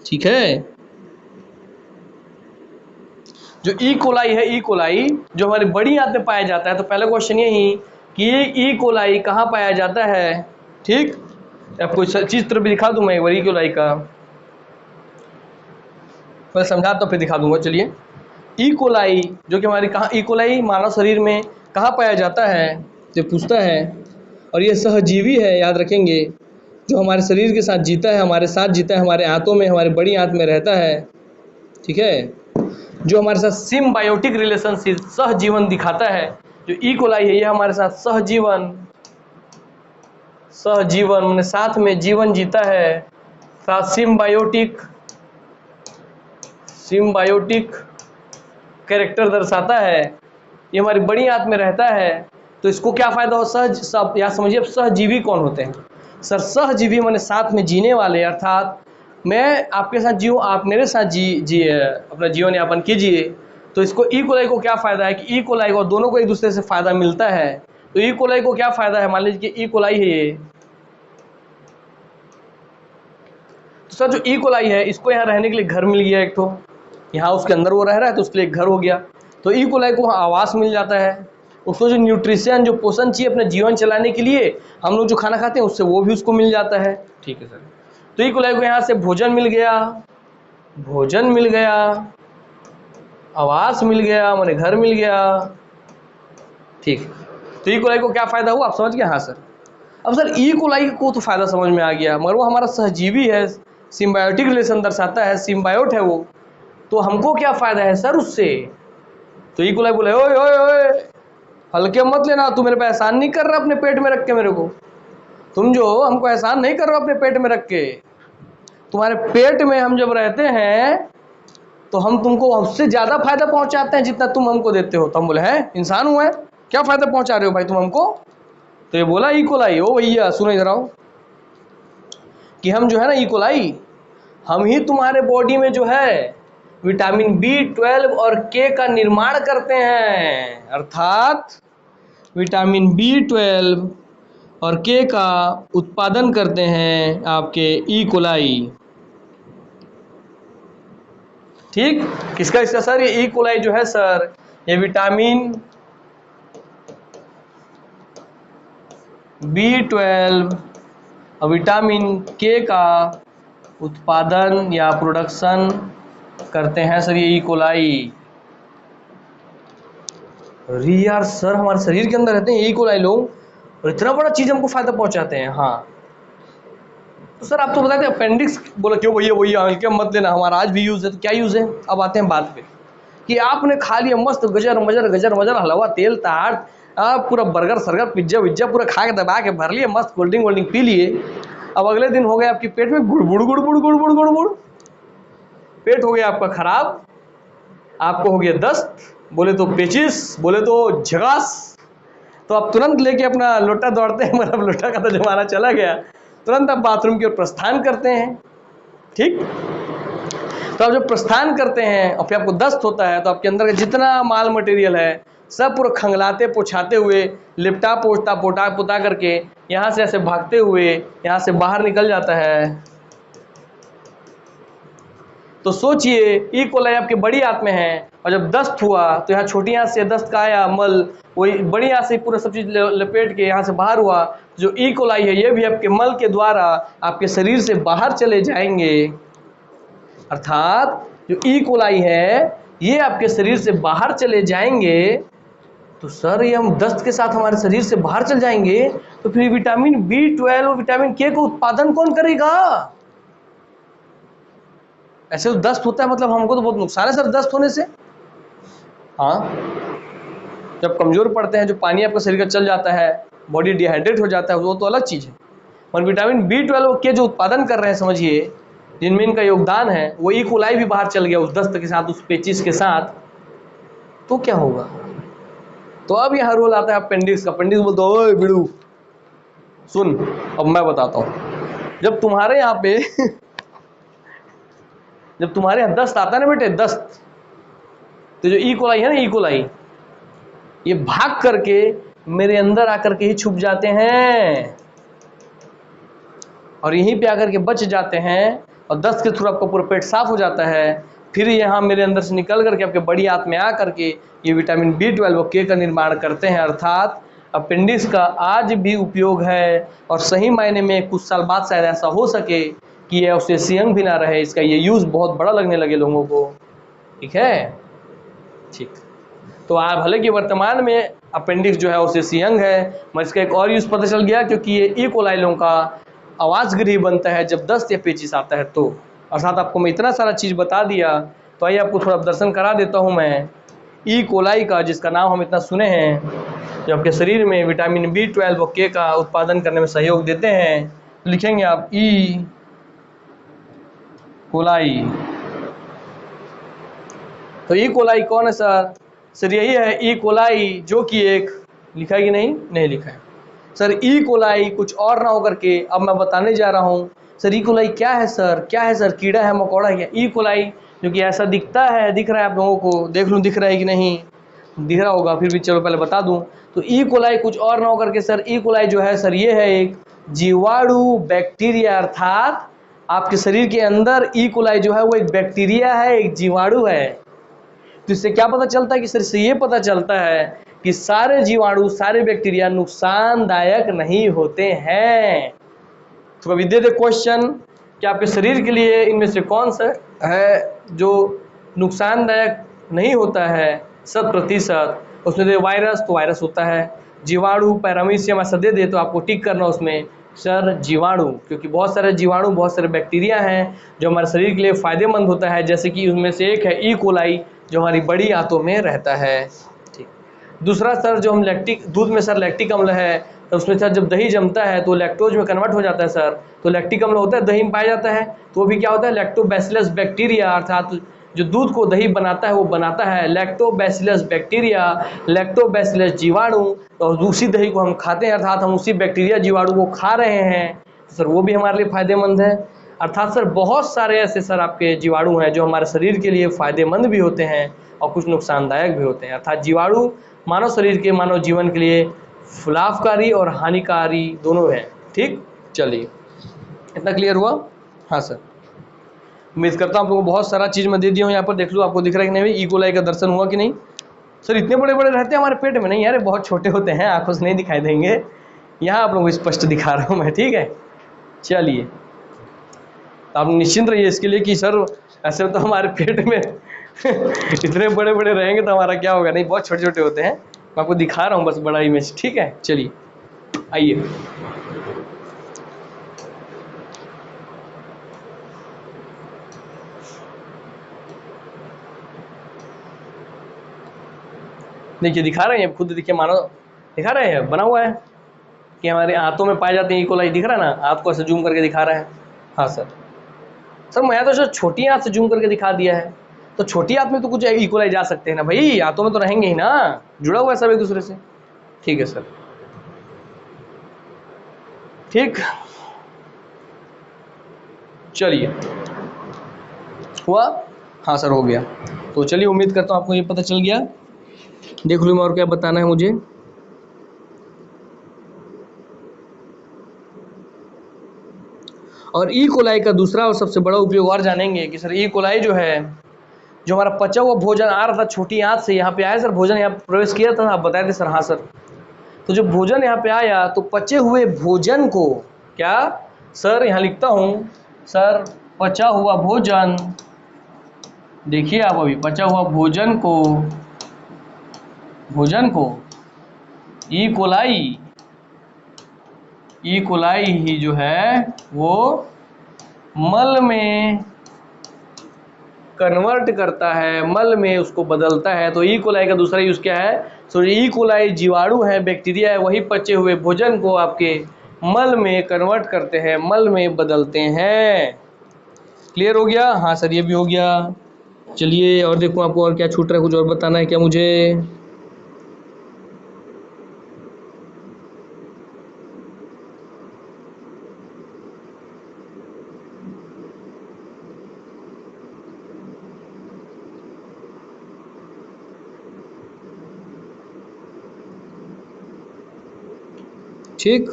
ठीक है। जो ई कोलाई है, ई कोलाई जो हमारी बड़ी आंत में पाया जाता है। तो पहला क्वेश्चन यही कि ये ई कोलाई कहाँ पाया जाता है। ठीक, आपको चित्र भी दिखा दूं मैं एक बार ई कोलाई का, मैं समझा तो फिर दिखा दूंगा। चलिए, ई कोलाई जो कि हमारी कहाँ, ई कोलाई मानव शरीर में कहाँ पाया जाता है ये पूछता है। और ये सहजीवी है, याद रखेंगे, जो हमारे शरीर के साथ जीता है, हमारे साथ जीता है, हमारे आंतों में, हमारे बड़ी आंत में रहता है। ठीक है, जो हमारे साथ सिम्बायोटिक रिलेशनशिप, सहजीवन दिखाता है। जो ई कोलाई है ये हमारे साथ सहजीवन मैंने साथ में जीवन जीता है, साथ सिम्बायोटिक कैरेक्टर दर्शाता है। ये हमारी बड़ी आंत में रहता है। तो इसको क्या फायदा हो, सब या समझिए अब सहजीवी कौन होते हैं सर। सहजीवी माने साथ में जीने वाले, अर्थात मैं आपके साथ जीऊँ, आप मेरे साथ जिए, अपना जीवन यापन कीजिए। तो इसको ई कोलाई को क्या फ़ायदा है कि ई कोलाई को दोनों को एक दूसरे से फ़ायदा मिलता है। तो ई कोलाई को क्या फ़ायदा है, मान लीजिए कि ई कोलाई है ये, तो सर जो ई कोलाई है इसको यहाँ रहने के लिए घर मिल गया एक, यहाँ उसके अंदर वो रह रहा है तो उसके लिए घर हो गया। तो ई कोलाई को वहाँ आवास मिल जाता है, उसको जो न्यूट्रिशन, जो पोषण चाहिए अपने जीवन चलाने के लिए, हम लोग जो खाना खाते हैं उससे वो भी उसको मिल जाता है। ठीक है सर। तो ई कोलाई को यहाँ से भोजन मिल गया, भोजन मिल गया, आवास मिल गया, माने घर मिल गया। ठीक। तो ई कोलाई को क्या फायदा हुआ, आप समझ गए? हाँ सर। अब सर ई कोलाई को तो फायदा समझ में आ गया, मगर वो हमारा सहजीवी है, सिम्बायोटिक रिलेशन दर्शाता है, सिम्बायोट है वो, तो हमको क्या फायदा है सर उससे? तो ई कोलाई बोले, ओए ओए ओए, हल्के मत लेना, तू मेरे पे एहसान नहीं कर रहा अपने पेट में रख के मेरे को, तुम जो हमको एहसान नहीं कर रहे हो अपने पेट में रख के, तुम्हारे पेट में हम जब रहते हैं तो हम तुमको उससे ज्यादा फायदा पहुंचाते हैं जितना तुम हमको देते हो। तो हम बोले, हैं इंसान हुआ है, क्या फायदा पहुंचा रहे हो भाई तुम हमको? तो ये बोला ई कोलाई, ओ भैया सुनो इधर आओ, कि हम जो है ना ई कोलाई, हम ही तुम्हारे बॉडी में जो है विटामिन B12 और K का निर्माण करते हैं, अर्थात विटामिन B12 और K का उत्पादन करते हैं आपके ई कोलाई। ठीक, किसका? इसका सर ये ई कोलाई जो है सर, ये विटामिन B12 और विटामिन K का उत्पादन या प्रोडक्शन करते हैं सर ये ई कोलाई। अरे यार सर, हमारे शरीर के अंदर रहते हैं ई कोलाई लोग और इतना बड़ा चीज हमको फायदा पहुंचाते हैं। हाँ तो सर आप तो बताते अपेंडिक्स, बोला क्यों भैया भैया हल्के मत लेना, हमारा आज भी यूज है। तो क्या यूज है? अब आते हैं बात पे, कि आपने खा लिया मस्त गजर मजर हलवा तेल ताड़, आप पूरा बर्गर सरगर पिज्जा विज्जा पूरा खा के दबा के भर लिए, मस्त कोल्ड ड्रिंक पी लिए। अब अगले दिन हो गया आपके पेट में गुड़बुड़ गुड़बुड़ गुड़बुड़ गुड़बुड़, पेट हो गया आपका खराब, आपको हो गया दस्त, बोले तो पेचिस, बोले तो झगास। तो आप तुरंत लेके अपना लोटा दौड़ते हैं, मतलब लोटा का तो जमाना चला गया, तुरंत आप बाथरूम की ओर प्रस्थान करते हैं। ठीक, तो आप जब प्रस्थान करते हैं और फिर आपको दस्त होता है, तो आपके अंदर का जितना माल मटेरियल है सब पूरा खंगलाते पोछाते हुए, लिपटा पोछता पोटा पुता करके यहाँ से ऐसे भागते हुए यहाँ से बाहर निकल जाता है। तो सोचिए ई कोलाई आपके बड़ी आंत में है, और जब दस्त हुआ तो यहाँ छोटी आंत से दस्त का आया मल, वही बड़ी आंत से पूरा सब चीज लपेट के यहाँ से बाहर हुआ। जो ई कोलाई है ये भी आपके मल के द्वारा आपके शरीर से बाहर चले जाएंगे, अर्थात जो ई कोलाई है ये आपके शरीर से बाहर चले जाएंगे। तो सर ये हम दस्त के साथ हमारे शरीर से बाहर चल जाएंगे, तो फिर विटामिन B12 और विटामिन K का उत्पादन कौन करेगा? ऐसे तो दस्त होता है, मतलब हमको तो बहुत नुकसान है सर दस्त होने से। हाँ, जब कमजोर पड़ते हैं, जो पानी आपका शरीर का चल जाता है, बॉडी डिहाइड्रेट हो जाता है, वो तो अलग चीज है। और विटामिन B12 के जो उत्पादन कर रहे हैं, समझिए जिनमें इनका योगदान है, वो ई कोलाई भी बाहर चल गया उस दस्त के साथ, उस पेचिस के साथ, तो क्या होगा? तो अब यहाँ रोल आता है अपेंडिक्स का। अपेंडिक्स बोलते हो, ओए बिड़ू सुन, अब मैं बताता हूँ। जब तुम्हारे यहाँ पे जब तुम्हारे यहाँ दस्त आता है ना बेटे, दस्त, तो जो ई कोलाई है ना, ई कोलाई ये भाग करके मेरे अंदर आकर के ही छुप जाते हैं और यहीं पे आकर के बच जाते हैं, और दस्त के थ्रू आपका पूरा पेट साफ हो जाता है। फिर यहाँ मेरे अंदर से निकल करके आपके बड़ी आंत में आ करके ये विटामिन B12 और K का निर्माण करते हैं, अर्थात अपेंडिक्स का आज भी उपयोग है। और सही मायने में कुछ साल बाद शायद ऐसा हो सके कि ये ऑसेसियंग भी ना रहे, इसका ये यूज़ बहुत बड़ा लगने लगे लोगों को। ठीक है, ठीक। तो आप भले कि वर्तमान में अपेंडिक्स जो है ऑसेसियंग है, मगर इसका एक और यूज़ पता चल गया, क्योंकि ये ई कोलाई लोगों का आवास गृह बनता है जब दस्त या पेचिस आता है। तो अर्थात आपको मैं इतना सारा चीज़ बता दिया, तो आइए आपको थोड़ा दर्शन करा देता हूँ मैं ई कोलाई का, जिसका नाम हम इतना सुने हैं, जो आपके शरीर में विटामिन B12 और K का उत्पादन करने में सहयोग देते हैं। तो लिखेंगे आप ई कोलाई। तो ई कोलाई कौन है सर? सर यही है ई कोलाई, जो कि एक, लिखा है कि नहीं लिखा है सर। ई कोलाई कुछ और ना होकर के अब मैं बताने जा रहा हूँ सर। ई कोलाई क्या है सर? क्या है सर? कीड़ा है, मकोड़ा है क्या? ई कोलाई जो कि ऐसा दिखता है, दिख रहा है आप लोगों को, देख लूँ दिख रहा है कि नहीं, दिख रहा होगा, फिर भी चलो पहले बता दूं। तो ई कोलाई कुछ और ना होकर के सर, ई कोलाई जो है सर ये है एक जीवाणु बैक्टीरिया, अर्थात आपके शरीर के अंदर ई कोलाई जो है वो एक बैक्टीरिया है, एक जीवाणु है। तो इससे क्या पता चलता है कि सर, इससे ये पता चलता है कि सारे जीवाणु, सारे बैक्टीरिया नुकसानदायक नहीं होते हैं। तो कभी दे दे क्वेश्चन कि आपके शरीर के लिए इनमें से कौन सा है जो नुकसानदायक नहीं होता है 100%, उसमें दे वायरस, तो वायरस होता है। जीवाणु, पैरामीशियम ऐसा दे दे तो आपको टिक करना उसमें सर जीवाणु, क्योंकि बहुत सारे जीवाणु, बहुत सारे बैक्टीरिया हैं जो हमारे शरीर के लिए फायदेमंद होता है। जैसे कि उनमें से एक है ई कोलाई जो हमारी बड़ी आंतों में रहता है। ठीक। दूसरा सर जो हम लैक्टिक दूध में सर लैक्टिक अम्ल है, तो उसमें सर जब दही जमता है तो लैक्टोज में कन्वर्ट हो जाता है सर, तो लैक्टिक अम्ल होता है, दही में पाया जाता है, तो वो भी क्या होता है लैक्टोबैसिलस बैक्टीरिया, अर्थात जो दूध को दही बनाता है वो बनाता है लैक्टोबैसिलस बैक्टीरिया, लैक्टोबैसिलस जीवाणु। और दूसरी दही को हम खाते हैं अर्थात हम उसी बैक्टीरिया जीवाणु को खा रहे हैं, तो सर वो भी हमारे लिए फायदेमंद है। अर्थात सर बहुत सारे ऐसे सर आपके जीवाणु हैं जो हमारे शरीर के लिए फायदेमंद भी होते हैं और कुछ नुकसानदायक भी होते हैं। अर्थात जीवाणु मानव शरीर के, मानव जीवन के लिए लाभकारी और हानिकारी दोनों हैं। ठीक, चलिए इतना क्लियर हुआ? हाँ सर, उम्मीद करता हूँ आप लोगों को बहुत सारा चीज़ मैं दे दिया हूँ। यहाँ पर देख लो, आपको दिख रहा है कि नहीं, ई कोलाई का दर्शन हुआ कि नहीं? सर इतने बड़े बड़े रहते हैं हमारे पेट में? नहीं यार, बहुत छोटे होते हैं, आंखों से नहीं दिखाई देंगे। यहाँ आप लोगों को स्पष्ट दिखा रहा हूँ मैं, ठीक है। चलिए, आप निश्चिंत रहिए इसके लिए कि सर ऐसे तो हमारे पेट में इतने बड़े बड़े रहेंगे तो हमारा क्या होगा। नहीं, बहुत छोटे छोटे होते हैं, मैं आपको दिखा रहा हूँ बस बड़ा इमेज, ठीक है। चलिए आइए, देखिए दिखा रहे हैं, खुद देखिए, मानो दिखा रहे हैं, बना हुआ है कि हमारे आंतों में पाए जाते हैं ई कोलाई, दिख रहा है ना? आपको ऐसे जूम करके दिखा रहा है। हाँ सर, सर मैं तो सर छोटी आंत से जूम करके दिखा दिया है, तो छोटी आंत में तो कुछ ई कोलाई जा सकते हैं ना भाई, आंतों में तो रहेंगे ही ना, जुड़ा हुआ है सब एक दूसरे से। ठीक है सर, ठीक, चलिए हुआ? हाँ सर हो गया। तो चलिए, उम्मीद करता हूँ आपको ये पता चल गया। देख लूँ मैं और क्या बताना है मुझे। और ई कोलाई का दूसरा और सबसे बड़ा उपयोग और जानेंगे कि सर ई कोलाई जो है, जो हमारा पचा हुआ भोजन आ रहा था छोटी आंत से, यहाँ पे आया सर, भोजन यहाँ प्रवेश किया था, आप बताए थे सर। हाँ सर, तो जब भोजन यहाँ पे आया तो पचे हुए भोजन को, क्या सर, यहाँ लिखता हूँ सर, पचा हुआ भोजन, देखिए आप अभी, पचा हुआ भोजन को ई कोलाई ही जो है वो मल में कन्वर्ट करता है, मल में उसको बदलता है। तो ई कोलाई का दूसरा यूज़ क्या है? सो ई कोलाई जीवाणु है, बैक्टीरिया है, वही पचे हुए भोजन को आपके मल में कन्वर्ट करते हैं, मल में बदलते हैं। क्लियर हो गया? हाँ सर, ये भी हो गया। चलिए और देखो आपको और क्या छूट रहा है, कुछ और बताना है क्या मुझे? ठीक,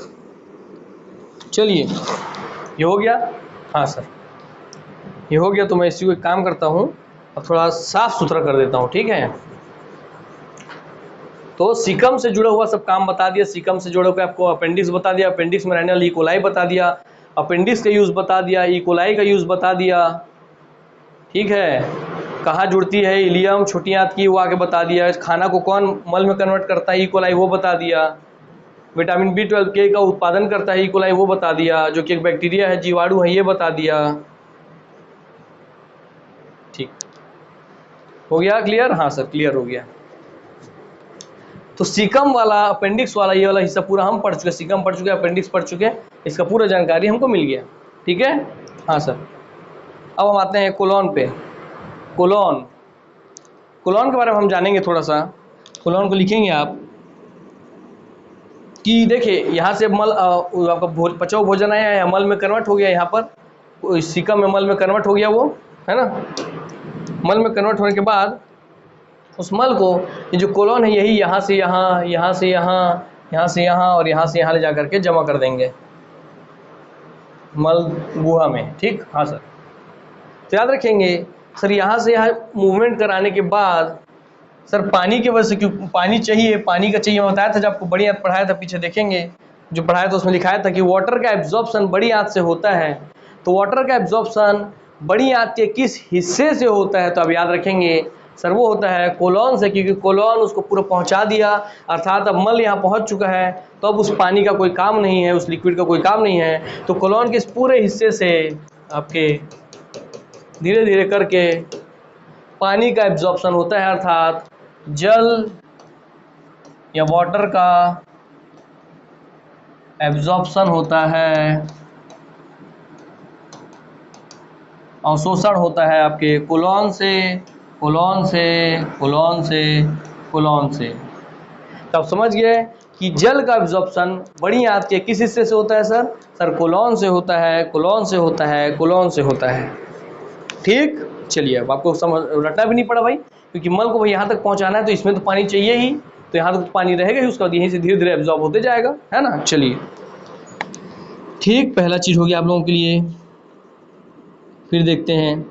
चलिए ये हो गया। हाँ सर, ये हो गया। तो मैं इसी को एक काम करता हूँ, अब थोड़ा साफ सुथरा कर देता हूँ, ठीक है। तो सीकम से जुड़ा हुआ सब काम बता दिया, सीकम से जुड़ा हुआ आपको अपेंडिक्स बता दिया, अपेंडिक्स में रहने वाली ई कोलाई बता दिया, अपेंडिक्स का यूज़ बता दिया, ई कोलाई का यूज़ बता दिया, ठीक है। कहाँ जुड़ती है इलियम, छोटी आंत की, वो आके बता दिया। खाना को कौन मल में कन्वर्ट करता है, ई कोलाई, वो बता दिया। विटामिन B12 के का उत्पादन करता है ई कोलाई, वो बता दिया, जो कि एक बैक्टीरिया है, जीवाणु है, ये बता दिया। ठीक, हो गया क्लियर? हाँ सर, क्लियर हो गया। तो सीकम वाला, अपेंडिक्स वाला, ये वाला हिस्सा पूरा हम पढ़ चुके, सीकम पढ़ चुके, अपेंडिक्स पढ़ चुके, इसका पूरा जानकारी हमको मिल गया, ठीक है। हाँ सर, अब हम आते हैं कोलॉन पे। कोलॉन के बारे में हम जानेंगे थोड़ा सा। कोलॉन को लिखेंगे आप कि देखिए, यहाँ से मल आपका पचा हुआ भोजन आया है, मल में कन्वर्ट हो गया, यहाँ पर सीकम में मल में कन्वर्ट हो गया, वो है ना। मल में कन्वर्ट होने के बाद उस मल को, ये जो कोलॉन है, यही यहाँ से यहाँ, यहाँ से यहाँ, यहाँ से यहाँ और यहाँ से यहाँ ले जा करके जमा कर देंगे मल गुहा में, ठीक। हाँ सर, तो याद रखेंगे सर, यहाँ से यहाँ मूवमेंट कराने के बाद सर पानी की वजह से क्यों पानी चाहिए, पानी का चाहिए, मैं बताया था जब आपको बड़ी आंत पढ़ाया था, पीछे देखेंगे जो पढ़ाया था उसमें लिखाया था कि वाटर का एब्जॉर्प्शन बड़ी आंत से होता है। तो वाटर का एब्जॉर्प्शन बड़ी आंत के किस हिस्से से होता है, तो अब याद रखेंगे सर वो होता है कोलॉन से, क्योंकि कोलॉन उसको पूरा पहुंचा दिया, अर्थात अब मल यहाँ पहुंच चुका है, तो अब उस पानी का कोई काम नहीं है, उस लिक्विड का कोई काम नहीं है। तो कोलॉन के इस पूरे हिस्से से आपके धीरे धीरे करके पानी का एब्जॉर्प्शन होता है, अर्थात जल या वाटर का एब्जॉर्प्शन होता है, अवशोषण होता है आपके कोलॉन से, कोलॉन से, कोलॉन से, कोलॉन से। तो आप समझ गए कि जल का एब्जॉर्प्शन बड़ी आंत के किस हिस्से से होता है सर? सर कोलॉन से होता है, कोलॉन से होता है, कोलॉन से होता है। ठीक, चलिए अब आपको समझ रटना भी नहीं पड़ा भाई, क्योंकि मल को भाई यहाँ तक पहुँचाना है तो इसमें तो पानी चाहिए ही, तो यहाँ तक पानी रहेगा ही, उसका यहीं से धीरे धीरे एब्जॉर्ब होते जाएगा, है ना। चलिए ठीक, पहला चीज हो गया आप लोगों के लिए। फिर देखते हैं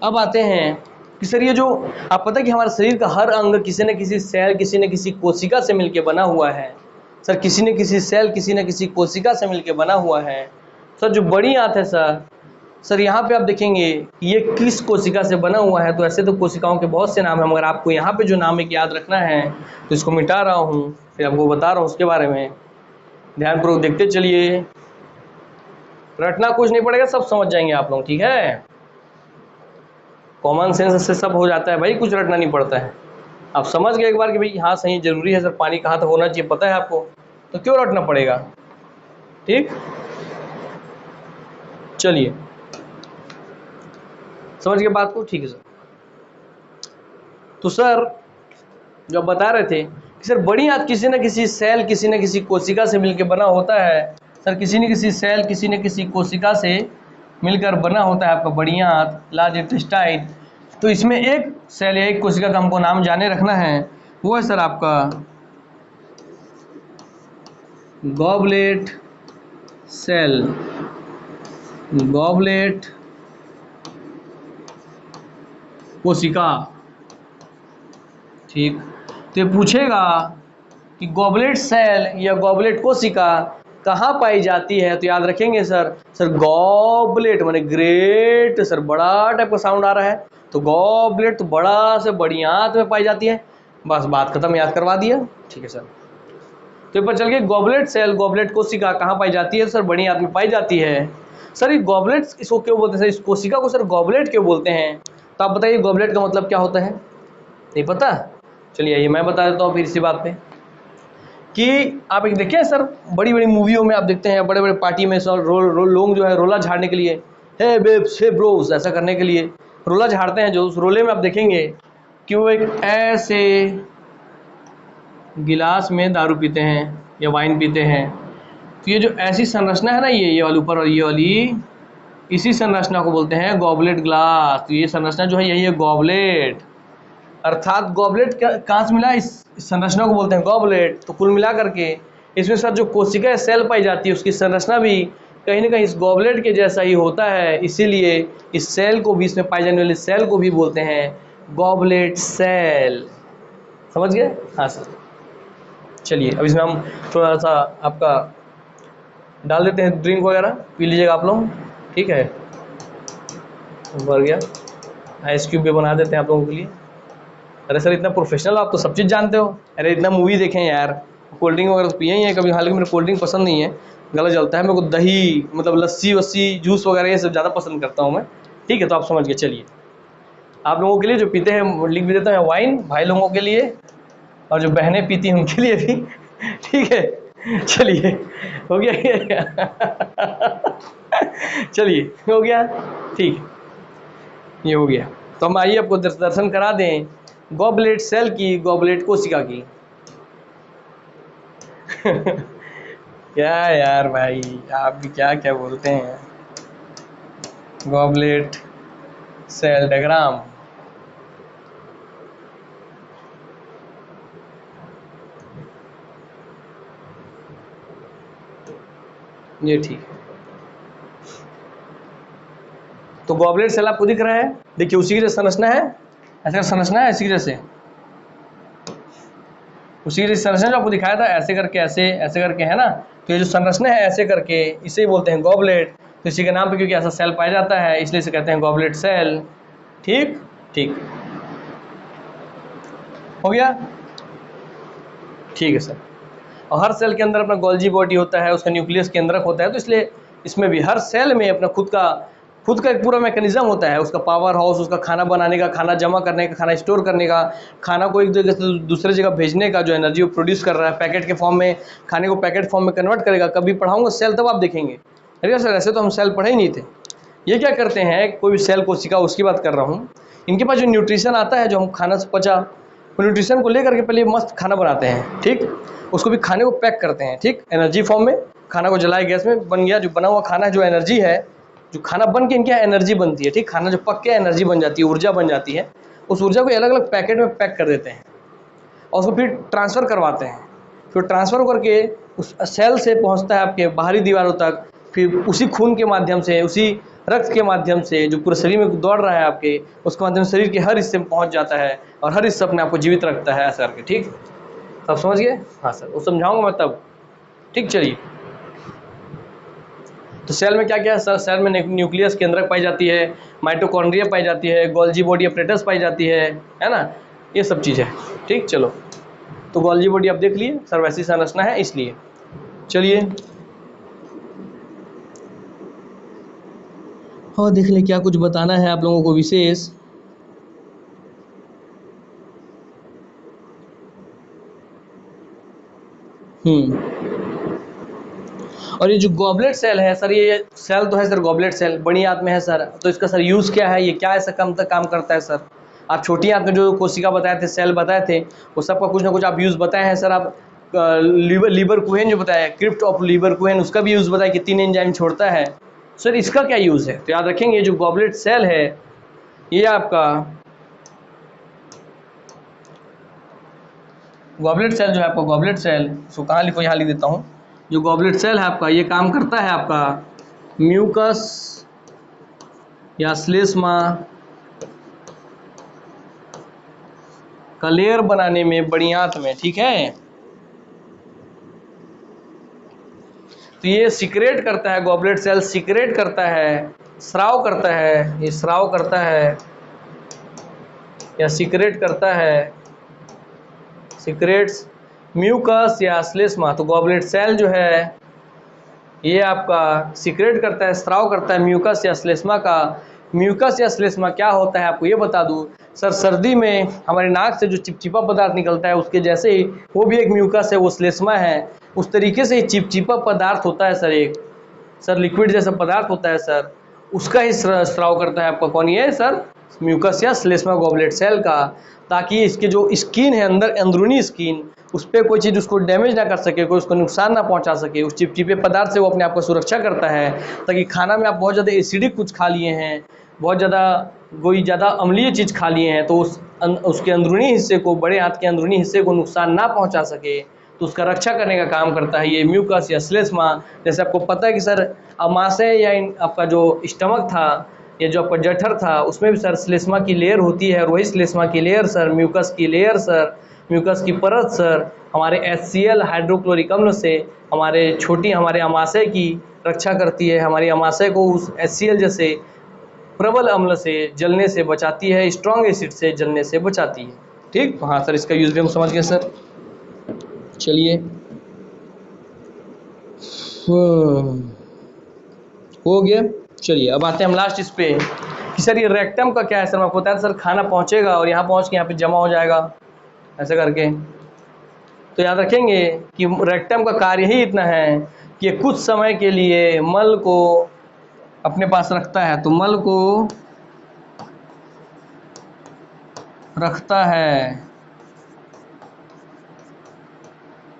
अब आते हैं कि सर ये जो आप पता है कि हमारे शरीर का हर अंग किसी न किसी सेल, किसी न किसी कोशिका से मिलके बना हुआ है सर, किसी न किसी सेल, किसी न किसी कोशिका से मिलके बना हुआ है सर। जो बड़ी आंत है सर यहाँ पे आप देखेंगे ये किस कोशिका से बना हुआ है, तो ऐसे तो कोशिकाओं के बहुत से नाम हैं, मगर आपको यहाँ पे जो नाम एक याद रखना है, तो इसको मिटा रहा हूँ, फिर आपको बता रहा हूँ उसके बारे में। ध्यानपूर्वक देखते चलिए, रटना कुछ नहीं पड़ेगा, सब समझ जाएंगे आप लोग, ठीक है। कॉमन सेंस से सब हो जाता है भाई, कुछ रटना नहीं पड़ता है। आप समझ गए एक बार कि भाई हाँ सही जरूरी है सर, पानी कहाँ तक होना चाहिए पता है आपको, तो क्यों रटना पड़ेगा। ठीक, चलिए समझ गए बात को, ठीक है सर। तो सर जो बता रहे थे कि सर बड़ी आंत किसी न किसी सेल, किसी न किसी कोशिका से मिलकर बना होता है सर, किसी न किसी सेल, किसी न किसी कोशिका से मिलकर बना होता है आपका बड़ी आंत, लार्ज इंटेस्टाइन। तो इसमें एक सेल या एक कोशिका का हमको नाम जाने रखना है, वो है सर आपका गॉबलेट सेल, गॉबलेट कोशिका। ठीक, तो ये पूछेगा कि गॉबलेट सेल या गॉबलेट कोशिका कहाँ पाई जाती है, तो याद रखेंगे सर गॉबलेट माने ग्रेट, सर बड़ा टाइप का साउंड आ रहा है, तो गॉबलेट तो बड़ा से बड़ी आंत में पाई जाती है, बस बात खत्म, याद करवा दिया, ठीक है सर। तो पर चल के गॉबलेट सेल, गॉबलेट कोशिका कहाँ पाई जाती है सर? बड़ी आंत में पाई जाती है सर। ये गॉबलेट इसको क्यों बोलते हैं सर, इस कोशिका को सर गॉबलेट क्यों बोलते हैं? तो आप बताइए गॉबलेट का मतलब क्या होता है, नहीं पता? चलिए ये मैं बता देता हूँ फिर इसी बात पे कि आप एक देखिए सर, बड़ी बड़ी मूवियों में आप देखते हैं, बड़े बड़े पार्टी में सर लोग जो है रोला झाड़ने के लिए, हे बेब्स, हे ब्रोस, ऐसा करने के लिए रोला झाड़ते हैं, जो उस रोले में आप देखेंगे कि वो एक ऐसे गिलास में दारू पीते हैं या वाइन पीते हैं। तो ये जो ऐसी संरचना है ना, ये वाली ऊपर और ये वाली, इसी संरचना को बोलते हैं गॉबलेट ग्लास। तो ये संरचना जो है यही है गॉबलेट, अर्थात गॉबलेट कहाँ से मिला, इस संरचना को बोलते हैं गॉबलेट। तो कुल मिला करके इसमें सर जो कोशिका सेल पाई जाती है उसकी संरचना भी कहीं ना कहीं इस गॉबलेट के जैसा ही होता है, इसीलिए इस सेल को भी, इसमें पाई जाने वाले सेल को भी बोलते हैं गॉबलेट सेल। समझ गए? हाँ सर। चलिए अब इसमें हम थोड़ा सा आपका डाल देते हैं, ड्रिंक वगैरह पी लीजिएगा आप लोग, ठीक है। भर गया, आइस क्यूब भी बना देते हैं आप लोगों के लिए। अरे सर इतना प्रोफेशनल, आप तो सब चीज़ जानते हो। अरे इतना मूवी देखें यार, कोल्ड ड्रिंक वगैरह तो पिए ही है कभी, हालांकि मेरे कोल्ड ड्रिंक पसंद नहीं है, गला जलता है मेरे को। दही मतलब लस्सी वस्सी जूस वगैरह ये सब ज़्यादा पसंद करता हूँ मैं, ठीक है। तो आप समझ गए। चलिए आप लोगों के लिए जो पीते हैं लिख भी देता हूँ, वाइन भाई लोगों के लिए, और जो बहनें पीती हैं उनके लिए भी, ठीक है। चलिए हो गया चलिए हो गया, ठीक, ये हो गया। तो हम आइए आपको दर्शन करा दें गॉबलेट सेल की, गॉबलेट कोशिका की। क्या यार भाई, आप भी क्या क्या बोलते हैं। गॉबलेट सेल डायग्राम, ये ठीक है। तो गॉबलेट सेल आपको दिख रहा है, देखिए उसी की जैसे संरचना है, ऐसे संरचना है, इसी की जैसे उसी की संरचना जो आपको दिखाया था, ऐसे करके ऐसे करके, है ना। तो ये जो संरचना है ऐसे करके, इसे ही बोलते हैं गॉबलेट। तो इसी के नाम पे क्योंकि ऐसा सेल पाया जाता है इसलिए इसे कहते हैं गॉबलेट सेल। ठीक ठीक हो गया, ठीक है सर। और हर सेल के अंदर अपना गोल्जी बॉडी होता है, उसका न्यूक्लियस केंद्रक होता है, तो इसलिए इसमें भी हर सेल में अपना खुद का एक पूरा मैकेनिज्म होता है, उसका पावर हाउस, उसका खाना बनाने का, खाना जमा करने का, खाना स्टोर करने का, खाना को एक जगह से दूसरे जगह भेजने का, जो एनर्जी वो प्रोड्यूस कर रहा है, पैकेट के फॉर्म में खाने को पैकेट फॉर्म में कन्वर्ट करेगा। कभी पढ़ाऊंगा सेल तब आप देखेंगे। अरे सर ऐसे तो हम सेल पढ़े ही नहीं थे। ये क्या करते हैं, कोई भी सेल कोशिका, उसकी बात कर रहा हूँ, इनके पास जो न्यूट्रिशन आता है, जो हम खाना से पचा, वो न्यूट्रिशन को लेकर के पहले मस्त खाना बनाते हैं, ठीक। उसको भी खाने को पैक करते हैं, ठीक, एनर्जी फॉर्म में। खाना को जलाए गैस में, बन गया, जो बना हुआ खाना जो एनर्जी है, जो खाना बन के इनके यहाँ एनर्जी बनती है, ठीक। खाना जो पक के एनर्जी बन जाती है, ऊर्जा बन जाती है, उस ऊर्जा को अलग अलग पैकेट में पैक कर देते हैं और उसको फिर ट्रांसफ़र करवाते हैं। फिर ट्रांसफ़र करके उस सेल से पहुँचता है आपके बाहरी दीवारों तक, फिर उसी खून के माध्यम से, उसी रक्त के माध्यम से जो पूरे शरीर में दौड़ रहा है आपके, उसके माध्यम से शरीर के हर हिस्से में पहुँच जाता है और हर हिस्से अपने आपको जीवित रखता है, ऐसा करके, ठीक। सब समझ गए? हाँ सर, वो समझाऊंगा मैं तब, ठीक। चलिए, तो सेल में क्या क्या है सर? सेल में न्यूक्लियस केंद्रक पाई जाती है, माइटोकॉन्ड्रिया पाई जाती है, गोल्जी बॉडी अपरेटस पाई जाती है ना, ये सब चीज़ है, ठीक। चलो, तो गोल्जी बॉडी आप देख लिए सर, वैसी संरचना है इसलिए। चलिए और देख ले क्या कुछ बताना है आप लोगों को विशेष। और ये जो गॉबलेट सेल है सर, ये सेल तो है सर, गॉबलेट सेल बड़ी आंत में है सर, तो इसका सर यूज़ क्या है, ये क्या ऐसा काम करता है सर? आप छोटी आंत में जो कोशिका बताए थे, सेल बताए थे, वो सबका कुछ ना कुछ आप यूज़ बताए हैं सर। आप लीवर कुहेन जो बताया, क्रिप्ट ऑफ लीवर कुहेन, उसका भी यूज़ बताया कि 3 एंजाइम छोड़ता है सर, इसका क्या यूज़ है? तो याद रखेंगे, जो गॉबलेट सेल है ये आपका गॉबलेट सेल जो है आपका, गॉबलेट सेल उसको कहाँ लिखो, यहाँ लिख देता हूँ। जो गॉबलेट सेल है आपका, ये काम करता है आपका म्यूकस या श्लेष्मा का लेयर बनाने में बड़ी आंत में, ठीक है। तो ये सिक्रेट करता है, गॉबलेट सेल सिक्रेट करता है, स्राव करता है, ये स्राव करता है या सिक्रेट करता है, सिक्रेट्स म्यूकस या श्लेष्मा। तो गॉबलेट सेल जो है ये आपका सिक्रेट करता है, स्राव करता है म्यूकस या श्लेष्मा का। म्यूकस या श्लेष्मा क्या होता है आपको ये बता दूं सर, सर्दी में हमारे नाक से जो चिपचिपा पदार्थ निकलता है उसके जैसे ही वो भी एक म्यूकस है, वो श्लेष्मा है। उस तरीके से चिपचिपा पदार्थ होता है सर, एक सर लिक्विड जैसा पदार्थ होता है सर, उसका ही स्राव करता है आपका कौन, ये सर म्यूकस या श्लेष्मा गॉबलेट सेल का, ताकि इसके जो स्किन है अंदर, अंदरूनी स्किन, उस पर कोई चीज़ उसको डैमेज ना कर सके, कोई उसको नुकसान ना पहुंचा सके। उस चिपचिपे पदार्थ से वो अपने आप को सुरक्षा करता है, ताकि खाना में आप बहुत ज़्यादा एसिडिक कुछ खा लिए हैं, बहुत ज़्यादा अम्लीय चीज़ खा लिए हैं, तो उसके अंदरूनी हिस्से को, बड़े हाथ के अंदरूनी हिस्से को नुकसान ना पहुँचा सके, तो उसका रक्षा करने का काम करता है ये म्यूकस या श्लेष्मा। जैसे आपको पता है कि सर अमाशय या आपका जो स्टमक था, ये जो आपका जठर था, उसमें भी सर श्लेष्मा की लेयर होती है, और वही श्लेष्मा की लेयर सर म्यूकस की लेयर सर, म्यूकस की परत सर हमारे HCl हाइड्रोक्लोरिक अम्ल से हमारे अमाशय की रक्षा करती है, हमारी अमाशय को उस HCl जैसे प्रबल अम्ल से जलने से बचाती है, स्ट्रॉन्ग एसिड से जलने से बचाती है, ठीक। हाँ सर, इसका यूज भी हम समझ गए सर। चलिए, हो गया। चलिए अब आते हैं हम लास्ट इस पे कि सर ये रेक्टम का क्या है सर। मैं आपको बताया सर, खाना पहुंचेगा और यहाँ पहुंच के यहाँ पे जमा हो जाएगा ऐसे करके। तो याद रखेंगे कि रेक्टम का कार्य ही इतना है कि ये कुछ समय के लिए मल को अपने पास रखता है, तो मल को रखता है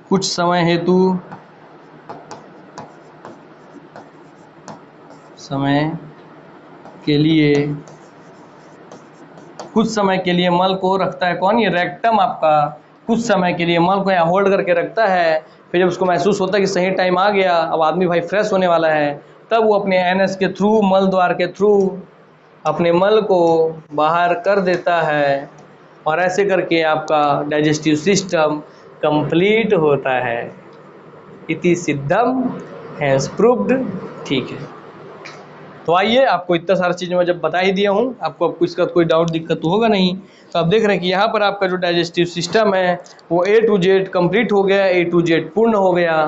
कुछ समय हेतु, कुछ समय के लिए मल को रखता है कौन, ये रेक्टम आपका कुछ समय के लिए मल को यहाँ होल्ड करके रखता है, फिर जब उसको महसूस होता है कि सही टाइम आ गया, अब आदमी भाई फ्रेश होने वाला है, तब वो अपने एनएस के थ्रू, मल द्वार के थ्रू अपने मल को बाहर कर देता है, और ऐसे करके आपका डाइजेस्टिव सिस्टम कंप्लीट होता है। इति सिद्धम हैज प्रूव्ड। ठीक है, तो आइए, आपको इतना सारा चीज़ मैं जब बता ही दिया हूँ, आपको अब इसका कोई डाउट दिक्कत तो होगा नहीं। तो आप देख रहे हैं कि यहाँ पर आपका जो डाइजेस्टिव सिस्टम है वो A to Z कंप्लीट हो गया, A to Z पूर्ण हो गया।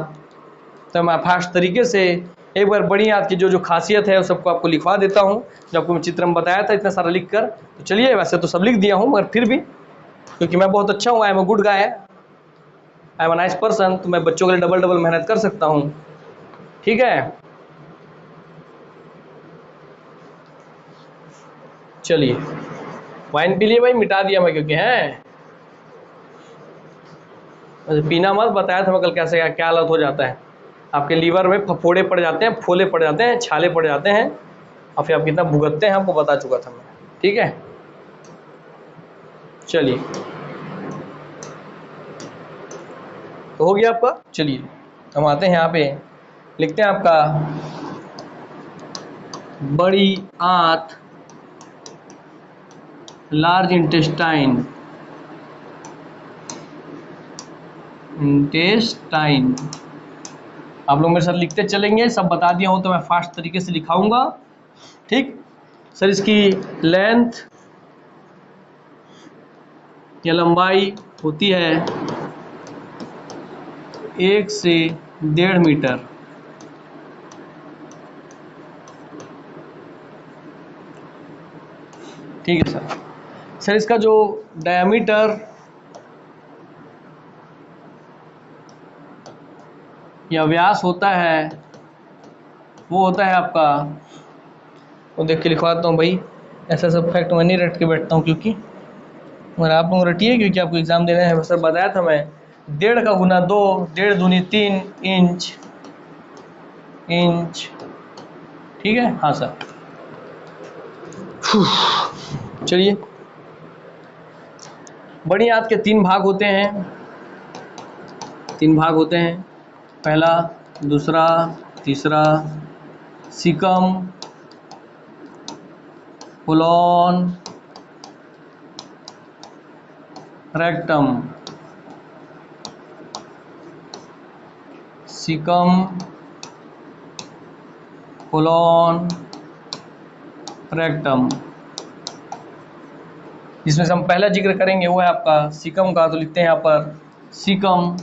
तो मैं फास्ट तरीके से एक बार बड़ी याद की जो खासियत है वो सबको आपको लिखवा देता हूँ, जो आपको मैं चित्र में बताया था इतना सारा लिख कर। तो चलिए, वैसे तो सब लिख दिया हूँ, मगर फिर भी क्योंकि मैं बहुत अच्छा हूँ, I am a good guy, I am a nice person, तो मैं बच्चों के लिए डबल मेहनत कर सकता हूँ। ठीक है, चलिए वाइन पी लिए भाई, मिटा दिया मैं क्योंकि है पीना मत, बताया था मैं कल कैसे क्या हालत हो जाता है, आपके लीवर में फफोड़े पड़ जाते हैं, फोले पड़ जाते हैं, छाले पड़ जाते हैं, और फिर आप कितना भुगतते हैं आपको बता चुका था मैं। ठीक है, चलिए, तो हो गया आपका। चलिए हम आते हैं यहाँ पे, लिखते हैं आपका बड़ी आंत, लार्ज इंटेस्टाइन, आप लोग मेरे साथ लिखते चलेंगे, सब बता दिया हूँ तो मैं फास्ट तरीके से लिखाऊंगा। ठीक सर, इसकी लेंथ या लंबाई होती है 1 से 1.5 मीटर। ठीक है सर। सर इसका जो डायमीटर या व्यास होता है वो होता है आपका, वो देख के लिखवाता हूँ भाई, ऐसा सब फैक्ट मैं नहीं रट के बैठता हूँ, क्योंकि मगर आप लोग रटिए, क्योंकि आपको एग्जाम देना है। सर बताया था मैं, 1.5 का गुना 2, 1.5 दूनी 3 इंच। ठीक है, हाँ सर। चलिए, बड़ी आंत के 3 भाग होते हैं, 3 भाग होते हैं, पहला, दूसरा, तीसरा। Caecum, colon, rectum. Caecum, colon, rectum. जिसमें से हम पहला जिक्र करेंगे वो है आपका सीकम का, तो लिखते हैं यहाँ पर सीकम।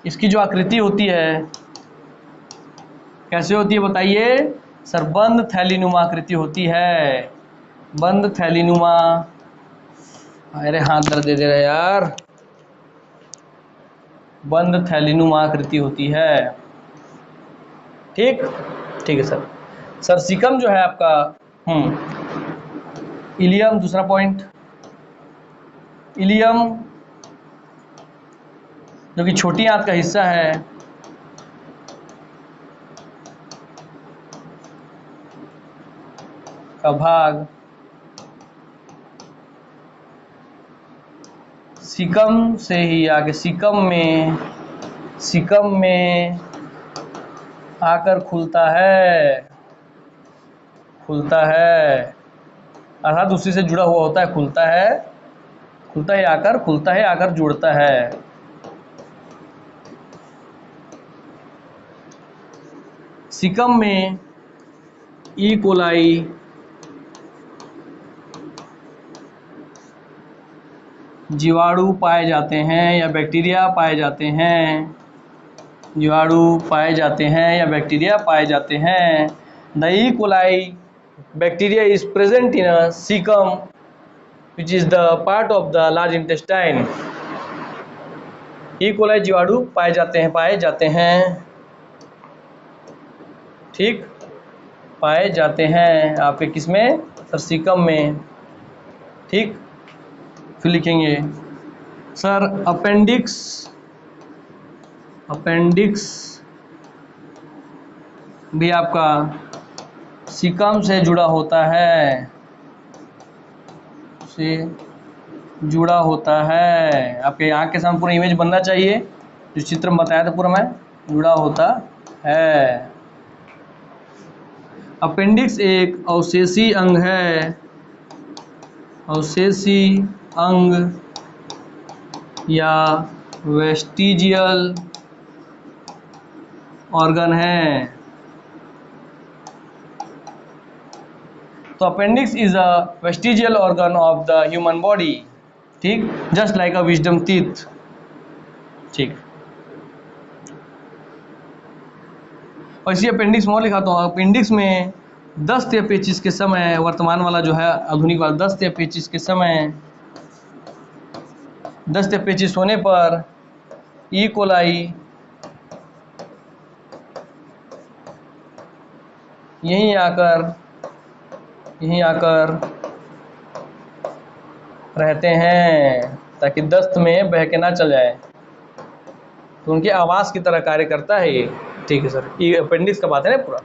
इसकी जो आकृति होती है कैसे होती है बताइए सर? बंद थैलीनुमा आकृति होती है, बंद थैलीनुमा। अरे हाथ दर्द दे रहा है यार। बंद थैलीनुमा आकृति होती है। ठीक ठीक है सर। सर सीकम जो है आपका इलियम, दूसरा पॉइंट, इलियम जो कि छोटी आंत का हिस्सा है, का भाग सीकम से ही आगे, सीकम में आकर खुलता है, अर्थात उसी से जुड़ा हुआ होता है, खुलता है आकर, खुलता है आकर जुड़ता है। सीकम में ई कोलाई जीवाणु पाए जाते हैं या बैक्टीरिया पाए जाते हैं, जीवाणु पाए जाते हैं या बैक्टीरिया पाए जाते हैं। The E coli bacteria is present in a caecum which is the part of the large intestine. E coli जीवाणु पाए जाते हैं, ठीक, पाए जाते हैं आपके किसमें सर? सीकम में। ठीक, फिर लिखेंगे सर अपेंडिक्स भी आपका सीकम से जुड़ा होता है, से जुड़ा होता है। आपके आँख के सामने पूरा इमेज बनना चाहिए, जो चित्र में बताया था पूरा मैं, जुड़ा होता है। अपेंडिक्स एक अवशेषी अंग है, अवशेषी अंग या वेस्टिजियल ऑर्गन है। तो appendix is a vestigial organ of the human body, ठीक, just like a wisdom teeth. ठीक, और इसी अपेंडिक्स में और लिखा तो अपेंडिक्स में दस्त या पेचिश के समय, वर्तमान वाला जो है आधुनिक वाला, दस्त या पेचिश के समय, दस्त या पेचिश होने पर ई कोलाई यहीं आकर रहते हैं ताकि दस्त में बह के ना चल जाए, तो उनके आवास की तरह कार्य करता है ये। ठीक है सर, ये अपेंडिक्स का बात है ना पूरा।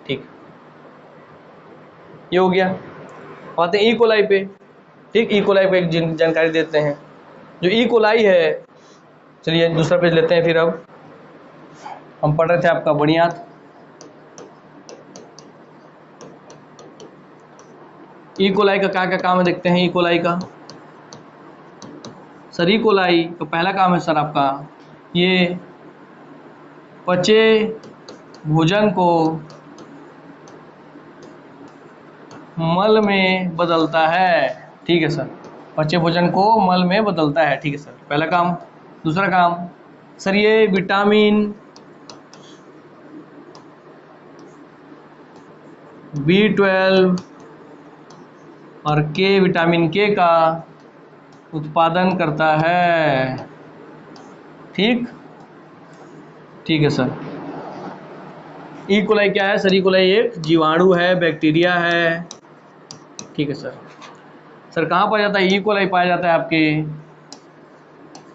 ठीक, ये हो गया। आते हैं ई कोलाई पे। ठीक, ई कोलाई पे एक जानकारी देते हैं। जो ई कोलाई है, चलिए दूसरा पेज लेते हैं। फिर अब हम पढ़ रहे थे आपका बुनियाद। ई कोलाई का क्या क्या काम है देखते हैं। ई कोलाई का, सर ई कोलाई का पहला काम है सर आपका, ये पचे भोजन को मल में बदलता है। ठीक है सर, पचे भोजन को मल में बदलता है। ठीक है सर, पहला काम। दूसरा काम सर, ये विटामिन B12 और के, विटामिन के का उत्पादन करता है। ठीक, ठीक है सर। ई कोलाई क्या है सर? ई कोलाई एक जीवाणु है, बैक्टीरिया है। ठीक है सर। सर कहाँ पाया जाता है? ई कोलाई पाया जाता है आपके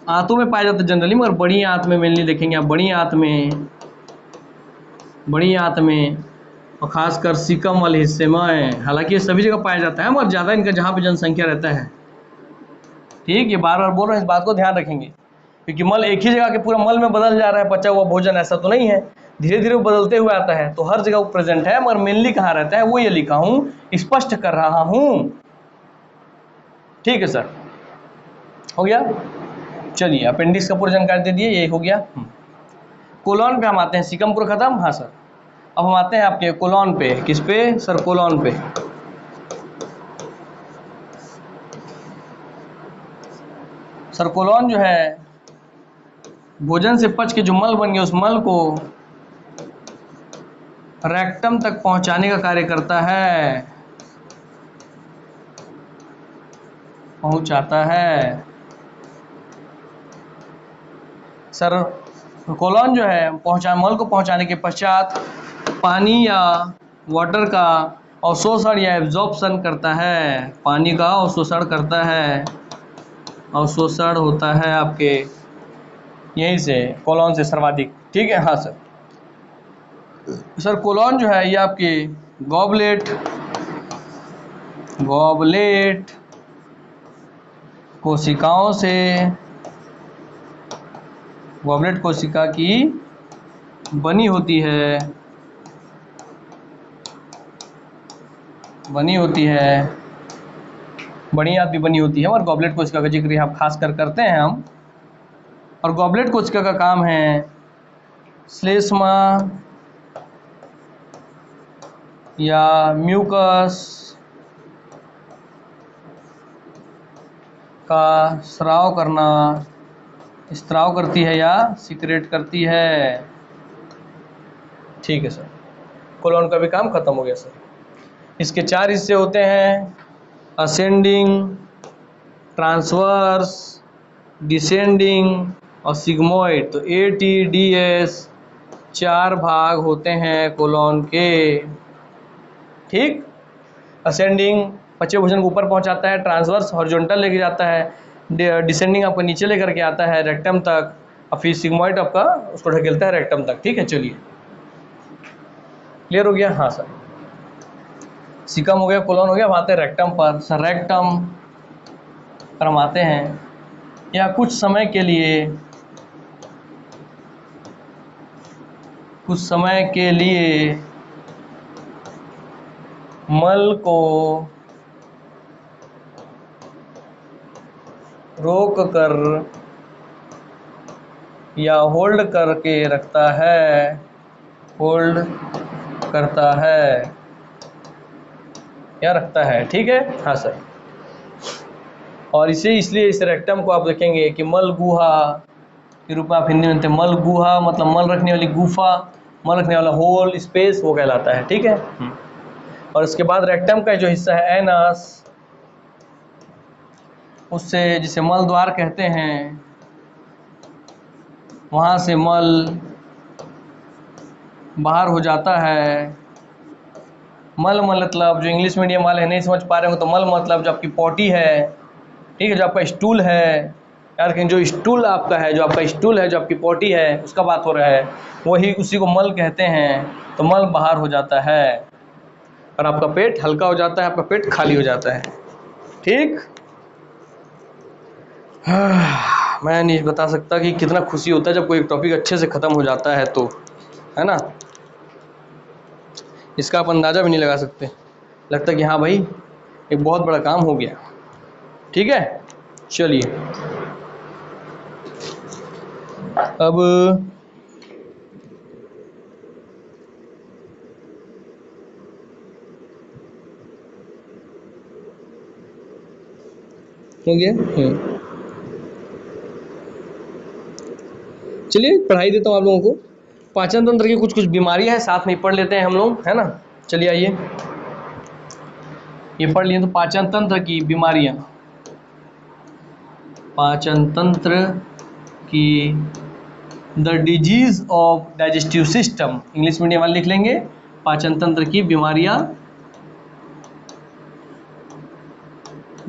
आंतों में पाया जाता है जनरली, मगर बड़ी आंत में मेनली देखेंगे आप। बड़ी आंत में और खासकर सीकम वाले हिस्से में। हालांकि ये सभी जगह पाया जाता है, मगर ज़्यादा इनका जहाँ पे जनसंख्या रहता है। ठीक, ये बार बार बोल रहे हैं, इस बात को ध्यान रखेंगे, क्योंकि मल एक ही जगह के पूरा मल में बदल जा रहा है पचा हुआ भोजन, ऐसा तो नहीं है। धीरे धीरे वो बदलते हुए आता है, तो हर जगह वो प्रेजेंट है, मगर मेनली कहाँ रहता है वो ये लिखा हूँ, स्पष्ट कर रहा हूँ। ठीक है सर, हो गया। चलिए अपेंडिक्स का पूरा जानकारी दे दिए, ये हो गया। कोलॉन पे हम आते हैं। सीकम पूरा खत्म। हाँ सर, अब हम आते हैं आपके कोलॉन पे। किस पे सर? कोलॉन पे। सर कोलॉन जो है, भोजन से पच के जो मल बन गया, उस मल को रेक्टम तक पहुंचाने का कार्य करता है, पहुंचाता है। सर कोलॉन जो है मल को पहुंचाने के पश्चात पानी या वाटर का अवशोषण या एब्जॉर्प्शन करता है। पानी का अवशोषण करता है, अवशोषण होता है आपके यहीं से, कोलॉन से सर्वाधिक। ठीक है। हाँ सर। सर कोलॉन जो है ये आपके गॉबलेट कोशिकाओं से, गॉबलेट कोशिका की बनी होती है, बड़ी आंत भी बनी होती है, और गॉबलेट कोशिका का जिक्र यहाँ खास कर करते हैं हम। और गॉबलेट कोशिका का काम है श्लेष्मा या म्यूकस का स्राव करना, स्त्राव करती है या सिक्रेट करती है। ठीक है सर, कोलॉन का भी काम खत्म हो गया सर। इसके 4 हिस्से होते हैं, असेंडिंग, ट्रांसवर्स, डिसेंडिंग और सिग्मोइड। तो ATDS 4 भाग होते हैं कोलॉन के। ठीक, असेंडिंग पचे भोजन को ऊपर पहुंचाता है, ट्रांसवर्स हॉरिजॉन्टल लेके जाता है, डिसेंडिंग आपको नीचे लेकर के आता है रेक्टम तक, और फिर सिग्मोइड आपका उसको ढकेलता है रेक्टम तक। ठीक है, चलिए क्लियर हो गया। हाँ सर, सीकम हो गया, कोलॉन हो गया, बात है रेक्टम पर। सर रेक्टम पर हम आते हैं, या कुछ समय के लिए मल को रोक कर या होल्ड करके रखता है, होल्ड करता है या रखता है। ठीक है, हाँ सर। और इसलिए इस रेक्टम को आप देखेंगे कि मल गुहा के रूप में आप हिंदी में बनते हैं। मल गुहा मतलब मल रखने वाली गुफा, मल रखने वाला होल, स्पेस, वो कहलाता है। ठीक है। और इसके बाद रेक्टम का जो हिस्सा है एनस, उससे जिसे मल द्वार कहते हैं, वहाँ से मल बाहर हो जाता है। मल मतलब जो इंग्लिश मीडियम वाले नहीं समझ पा रहे हो तो मल मतलब जो आपकी पॉटी है, ठीक है, जो आपका स्टूल है यार, जो स्टूल आपका है, जो आपकी पॉटी है, उसका बात हो रहा है, वही उसी को मल कहते हैं। तो मल बाहर हो जाता है और आपका पेट हल्का हो जाता है, आपका पेट खाली हो जाता है। ठीक। मैं नहीं बता सकता कि कितना खुशी होता है जब कोई टॉपिक अच्छे से ख़त्म हो जाता है, तो है ना, इसका आप अंदाज़ा भी नहीं लगा सकते। लगता है कि हाँ भाई एक बहुत बड़ा काम हो गया। ठीक है, चलिए अब हो गया। चलिए पढ़ाई देता हूँ आप लोगों को। पाचन तंत्र की कुछ कुछ बीमारियां हैं, साथ में पढ़ लेते हैं हम लोग, है ना। चलिए आइए, ये पढ़ लिए तो पाचन तंत्र की बीमारियां। पाचन तंत्र की the disease of digestive system, English medium वाले लिख लेंगे, पाचन तंत्र की बीमारियां,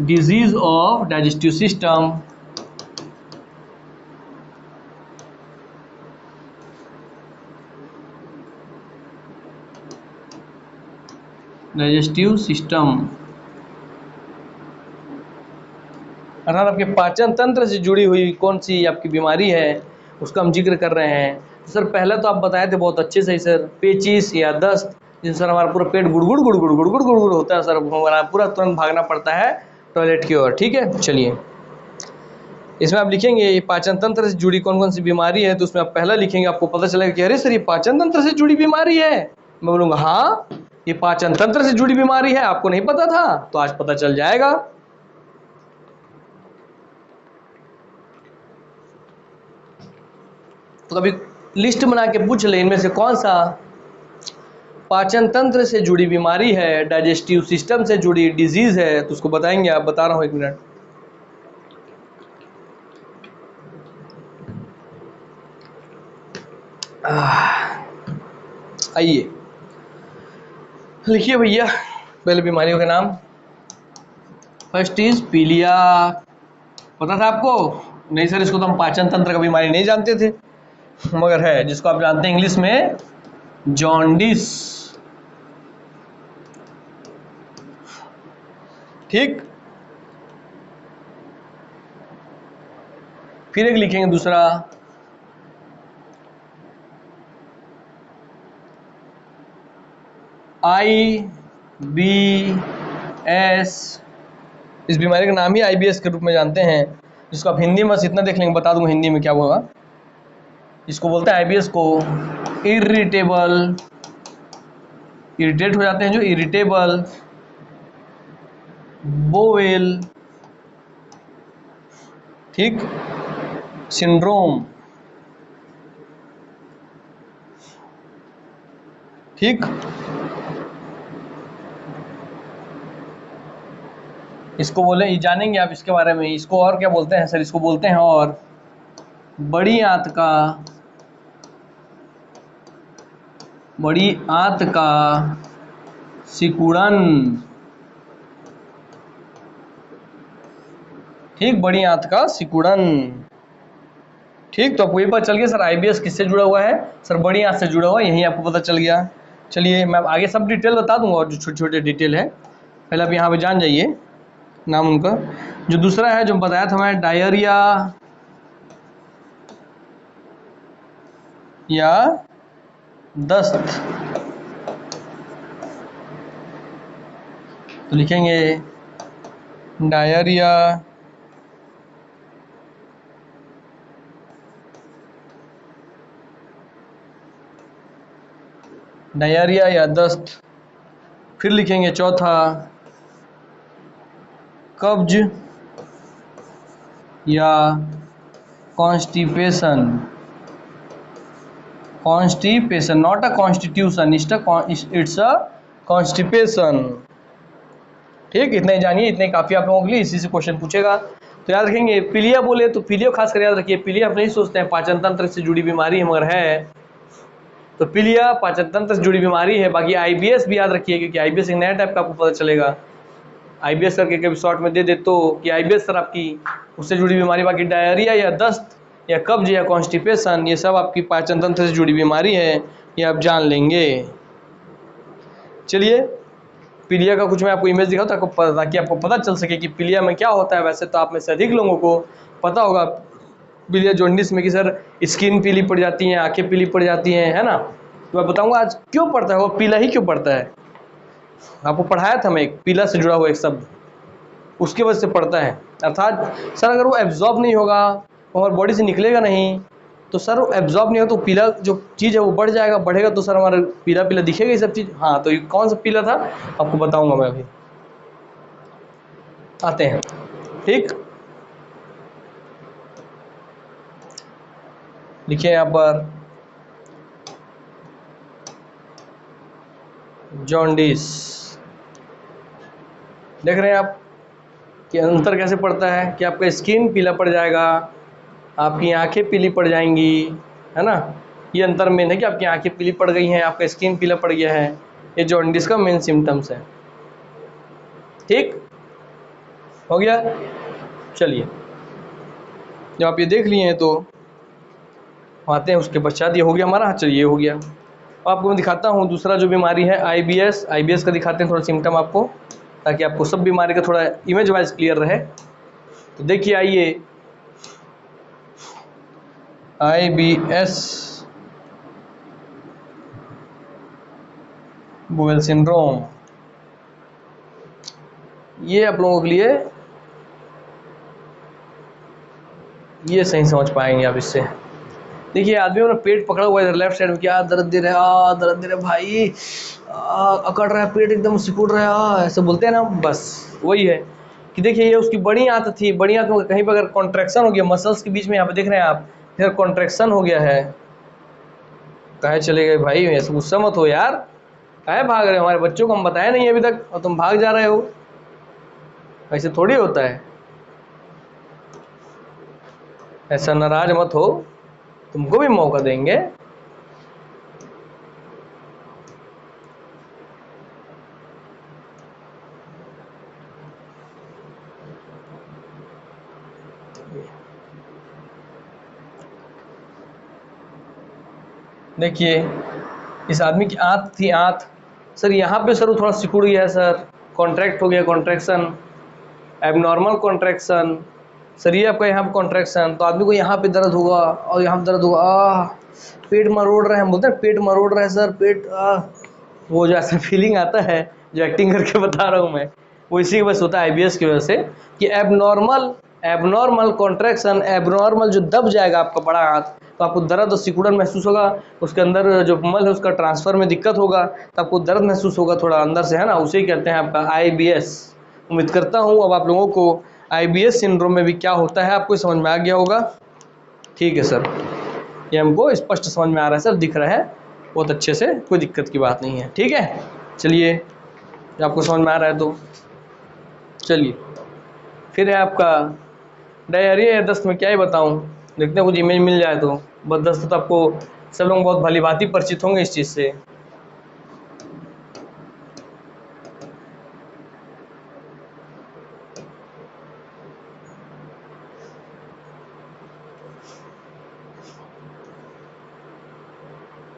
disease of digestive system, digestive system अर्थात आपके पाचन तंत्र से जुड़ी हुई कौन सी आपकी बीमारी है उसका हम जिक्र कर रहे हैं। तो सर पहले तो आप बताए थे बहुत अच्छे से सर, पेचिस या दस्त, जिससे सर हमारा पूरा पेट गुड़गुड़ गुड़गुड़ गुड़गुड़ गुड़गुड़ होता है सर, हमारा पूरा तुरंत भागना पड़ता है टॉयलेट की ओर। ठीक है, चलिए इसमें आप लिखेंगे ये पाचन तंत्र से जुड़ी कौन कौन सी बीमारी है, तो उसमें आप पहला लिखेंगे, आपको पता चलेगा कि अरे सर ये पाचन तंत्र से जुड़ी बीमारी है। मैं बोलूँगा हाँ ये पाचन तंत्र से जुड़ी बीमारी है, आपको नहीं पता था, तो आज पता चल जाएगा। तो कभी लिस्ट बना के पूछ ले इनमें से कौन सा पाचन तंत्र से जुड़ी बीमारी है, डाइजेस्टिव सिस्टम से जुड़ी डिजीज है, तो उसको बताएंगे आप। बता रहा हूं, एक मिनट। आइए लिखिए भैया पहले बीमारियों के नाम। फर्स्ट इज पीलिया, पता था आपको? नहीं सर इसको तो हम पाचन तंत्र का बीमारी नहीं जानते थे, मगर है, जिसको आप जानते हैं इंग्लिश में जॉन्डिस। ठीक, फिर एक लिखेंगे दूसरा, IBS। इस बीमारी का नाम ही IBS के रूप में जानते हैं, जिसको आप हिंदी में बस इतना देख लेंगे, बता दूंगा हिंदी में क्या होगा। इसको बोलते हैं IBS को इरिटेबल, इरिटेट हो जाते हैं जो, इरिटेबल बोवेल, ठीक, सिंड्रोम। ठीक, इसको बोले, जानेंगे आप इसके बारे में, इसको और क्या बोलते हैं सर? इसको बोलते हैं और बड़ी आंत का, बड़ी आंत का सिकुड़न। ठीक, बड़ी आंत का सिकुड़न। ठीक, तो आपको ये पता चल गया सर IBS किससे जुड़ा हुआ है? सर बड़ी आंत से जुड़ा हुआ है, यही आपको पता चल गया। चलिए मैं आगे सब डिटेल बता दूंगा, और जो छोटे छोटे डिटेल है पहले आप यहाँ पे जान जाइए। नाम उनका। जो दूसरा है जो बताया था मैं, डायरिया या दस्त, तो लिखेंगे डायरिया या दस्त। फिर लिखेंगे चौथा कब्ज या constipation. Constipation, not a constitution, it's a constipation. ठीक, इतना ही जानिए, इतने काफ़ी आप लोगों के लिए, इसी से क्वेश्चन पूछेगा। तो याद रखेंगे पीलिया बोले तो पीलिया खास कर याद रखिए, पीलिया आप नहीं सोचते हैं पाचन तंत्र से जुड़ी बीमारी है, मगर है। तो पीलिया पाचन तंत्र से जुड़ी बीमारी है। बाकी आईबीएस भी याद रखिए, क्योंकि आईबीएस एक नया टाइप का आपको पता चलेगा। आईबीएस करके कभी शॉर्ट में दे दे तो कि आईबीएस सर आपकी उससे जुड़ी बीमारी। बाकी डायरिया या दस्त या कब्ज या कॉन्स्टिपेशन, ये सब आपकी पाचन तंत्र से जुड़ी बीमारी है, ये आप जान लेंगे। चलिए पीलिया का कुछ मैं आपको इमेज दिखाऊँ ताकि आपको पता चल सके कि पीलिया में क्या होता है। वैसे तो आप में से अधिक लोगों को पता होगा पीलिया जॉन्डिस में कि सर स्किन पीली पड़ जाती है, आंखें पीली पड़ जाती हैं, है ना। तो मैं बताऊंगा आज क्यों पड़ता है वो पीला ही क्यों पड़ता है। आपको पढ़ाया था मैं एक पीला से जुड़ा हुआ एक शब्द, उसकी वजह से पड़ता है। अर्थात सर अगर वो एब्जॉर्ब नहीं होगा, हमारे बॉडी से निकलेगा नहीं, तो सर वो एब्जॉर्ब नहीं हो तो पीला जो चीज़ है वो बढ़ जाएगा, बढ़ेगा तो सर हमारा पीला पीला दिखेगा ये सब चीज़। हाँ, तो ये कौन सा पीला था आपको बताऊंगा मैं अभी, आते हैं। ठीक, लिखिए यहाँ पर जॉन्डिस। देख रहे हैं आप कि अंतर कैसे पड़ता है कि आपका स्किन पीला पड़ जाएगा, आपकी आंखें पीली पड़ जाएंगी, है ना। ये अंतर मेन है कि आपकी आंखें पीली पड़ गई हैं, आपका स्किन पीला पड़ गया है। ये जॉन्डिस का मेन सिम्टम्स है। ठीक हो गया। चलिए जब आप ये देख लिए हैं तो आते हैं उसके पश्चात। ये हो गया हमारा, चलिए ये हो गया। अब आपको मैं दिखाता हूँ दूसरा जो बीमारी है आईबीएस। आईबीएस का दिखाते हैं थोड़ा सिम्टम आपको, ताकि आपको सब बीमारी का थोड़ा इमेज वाइज क्लियर रहे। तो देखिए आइए, आईबीएस बोवेल सिंड्रोम, ये आप लोगों के लिए ये सही समझ पाएंगे आप इससे। देखिए आदमी अपना पेट पकड़ा हुआ है इधर लेफ्ट साइड में, क्या दर्द दे रहा है, दर्द दे रहा है भाई, अकड़ रहा है पेट, एकदम सिकुड़ रहा है, ऐसे बोलते हैं ना, बस वही है। कि देखिए ये उसकी बड़ी आंत थी, बड़ी आंत में कहीं पर अगर कॉन्ट्रैक्शन हो गया मसल्स के बीच में, यहाँ पे देख रहे हैं आप, फिर कॉन्ट्रैक्शन हो गया है। कहे चले गए भाई, ऐसे गुस्सा मत हो यार, काहे भाग रहे हो, हमारे बच्चों को हम बताया नहीं अभी तक और तुम भाग जा रहे हो, ऐसे थोड़ी होता है। ऐसा नाराज मत हो, तुमको भी मौका देंगे। देखिए इस आदमी की आंत थी, आंत सर यहाँ पे सर वो थोड़ा सिकुड़ गया है सर, कॉन्ट्रैक्ट हो गया, कॉन्ट्रैक्शन, एबनॉर्मल कॉन्ट्रैक्शन। सर ये आपका यहाँ पे कॉन्ट्रैक्शन, तो आदमी को यहाँ पे दर्द होगा और यहाँ पे दर्द होगा, पेट मरोड़ रहे हैं, हम बोलते हैं पेट मरोड़ रहे हैं सर, पेट वो जो ऐसा फीलिंग आता है जो एक्टिंग करके बता रहा हूँ मैं, वो इसी की वजह से होता है आईबीएस की वजह से। कि एबनॉर्मल एबनॉर्मल कॉन्ट्रैक्शन, एबनॉर्मल जो दब जाएगा आपका बड़ा हाथ, तो आपको दर्द और सिकुड़न महसूस होगा, उसके अंदर जो मल है उसका ट्रांसफर में दिक्कत होगा, तो आपको दर्द महसूस होगा थोड़ा अंदर से, है ना, उसे ही कहते हैं आपका आईबीएस। उम्मीद करता हूँ अब आप लोगों को आईबीएस सिंड्रोम में भी क्या होता है आपको समझ में आ गया होगा। ठीक है सर, ये हमको स्पष्ट समझ में आ रहा है सर, दिख रहा है बहुत अच्छे से, कोई दिक्कत की बात नहीं है। ठीक है, चलिए आपको समझ में आ रहा है तो चलिए। फिर है आपका डायरिया या दस्त में क्या ही बताऊं, देखते हैं कुछ इमेज मिल जाए तो। बस दस्त तो आपको सब लोग बहुत भली भांति परिचित होंगे इस चीज़ से।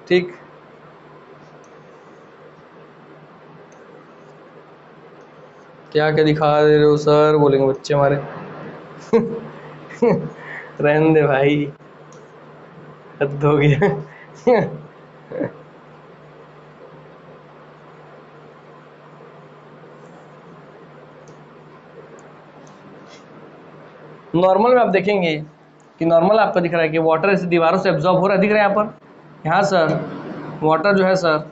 ठीक, क्या क्या दिखा दे रहे हो सर, बोलेंगे बच्चे हमारे। रहने दे भाई, हद हो गया। नॉर्मल में आप देखेंगे कि नॉर्मल आपको दिख रहा है कि वाटर इस दीवारों से एब्जॉर्ब हो रहा है, दिख रहा है यहाँ पर। यहाँ सर वाटर जो है सर,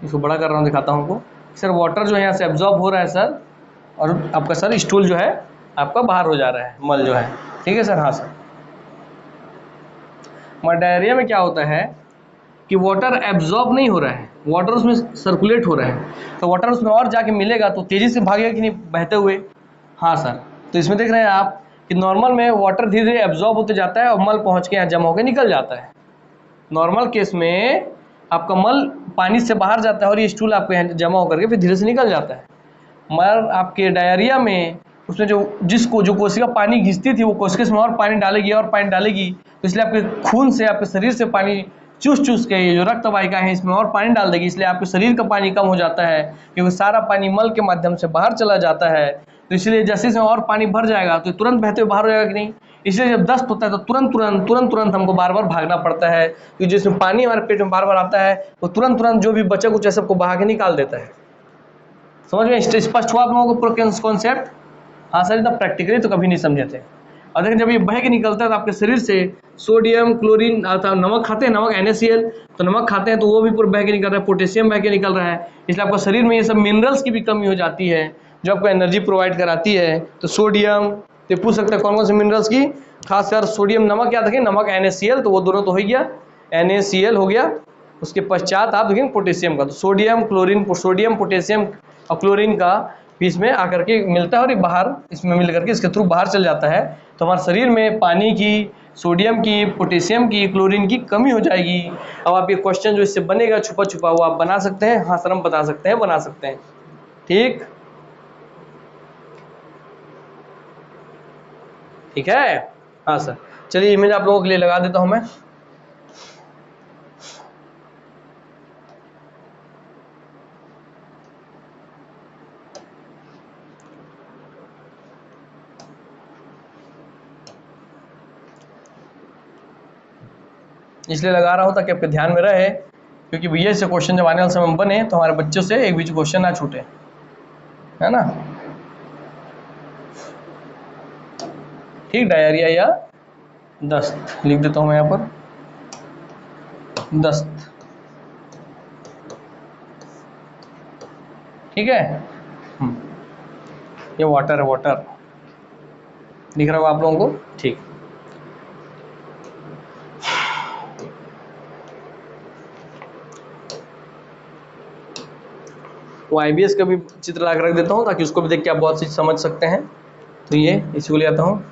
इसको बड़ा कर रहा हूँ, दिखाता हूँ आपको। सर वाटर जो है यहाँ से एब्जॉर्ब हो रहा है सर, और आपका सर स्टूल जो है आपका बाहर हो जा रहा है, मल जो है। ठीक है सर। हाँ सर, मगर डायरिया में क्या होता है कि वाटर एब्जॉर्ब नहीं हो रहा है, वाटर उसमें सर्कुलेट हो रहा है, तो वाटर उसमें और जाके मिलेगा तो तेज़ी से भागेगा कि नहीं बहते हुए। हाँ सर, तो इसमें देख रहे हैं आप कि नॉर्मल में वाटर धीरे धीरे एब्जॉर्ब होते जाता है और मल पहुँच के यहाँ जमा होकर निकल जाता है। नॉर्मल केस में आपका मल पानी से बाहर जाता है और ये स्टूल आपके यहाँ जमा होकर के फिर धीरे से निकल जाता है। मगर आपके डायरिया में उसमें जो कोशिका पानी घिसती थी, वो कोशिका में और पानी डालेगी और पानी डालेगी, तो इसलिए आपके खून से, आपके शरीर से पानी चूस चूस के ये जो रक्त वाहिका है इसमें और पानी डाल देगी, इसलिए आपके शरीर का पानी कम हो जाता है, क्योंकि सारा पानी मल के माध्यम से बाहर चला जाता है। तो इसलिए जैसे इसमें और पानी भर जाएगा तो तुरंत बहते हुए बाहर हो जाएगा कि नहीं। इसलिए जब दस्त होता है तो तुरंत हमको बार बार भागना पड़ता है, क्योंकि जिसमें पानी हमारे पेट में बार बार आता है वो तुरंत जो भी बचा कुछ है सबको बहा के निकाल देता है। समझ में स्पष्ट हुआ आप लोगों को पूरा कॉन्सेप्ट? हाँ सर, इतना प्रैक्टिकली तो कभी नहीं समझे थे। और देखिए जब ये बह के निकलता है तो आपके शरीर से सोडियम, क्लोरीन, नमक खाते हैं, नमक NaCl, तो नमक खाते हैं तो वो भी पूरा बह के निकल रहा है, पोटेशियम बह के निकल रहा है, इसलिए आपका शरीर में ये सब मिनरल्स की भी कमी हो जाती है जो आपको एनर्जी प्रोवाइड कराती है। तो सोडियम, तो पूछ सकते हैं कौन कौन से मिनरल्स की, खासकर सोडियम, नमक याद रखें, नमक NaCl, तो वो दोनों तो हो गया, NaCl हो गया। उसके पश्चात आप देखेंगे पोटेशियम का, तो सोडियम, क्लोरीन, सोडियम, पोटेशियम और क्लोरीन का बीच में आकर के मिलता है और ये बाहर इसमें मिल करके इसके थ्रू बाहर चल जाता है। तो हमारे शरीर में पानी की, सोडियम की, पोटेशियम की, क्लोरीन की कमी हो जाएगी। अब आप ये क्वेश्चन जो इससे बनेगा छुपा छुपा वो आप बना सकते हैं। हाँ सर, हम बता सकते हैं, बना सकते हैं। ठीक ठीक है। हाँ सर, चलिए इमेज आप लोगों के लिए लगा देता हूँ मैं। इसलिए लगा रहा हूँ ताकि आपके ध्यान में रहे, क्योंकि भैया से क्वेश्चन जब आने वाले समय में बने तो हमारे बच्चों से एक भी क्वेश्चन ना छूटे, है ना। ठीक, डायरिया या दस्त लिख देता हूँ मैं यहाँ पर, दस्त। ठीक है। ये वाटर है, वाटर दिख रहा होगा आप लोगों को। ठीक, वो IBS का भी चित्र ला कर रख देता हूँ ताकि उसको भी देख के आप बहुत चीज समझ सकते हैं। तो ये इसको ले आता हूँ।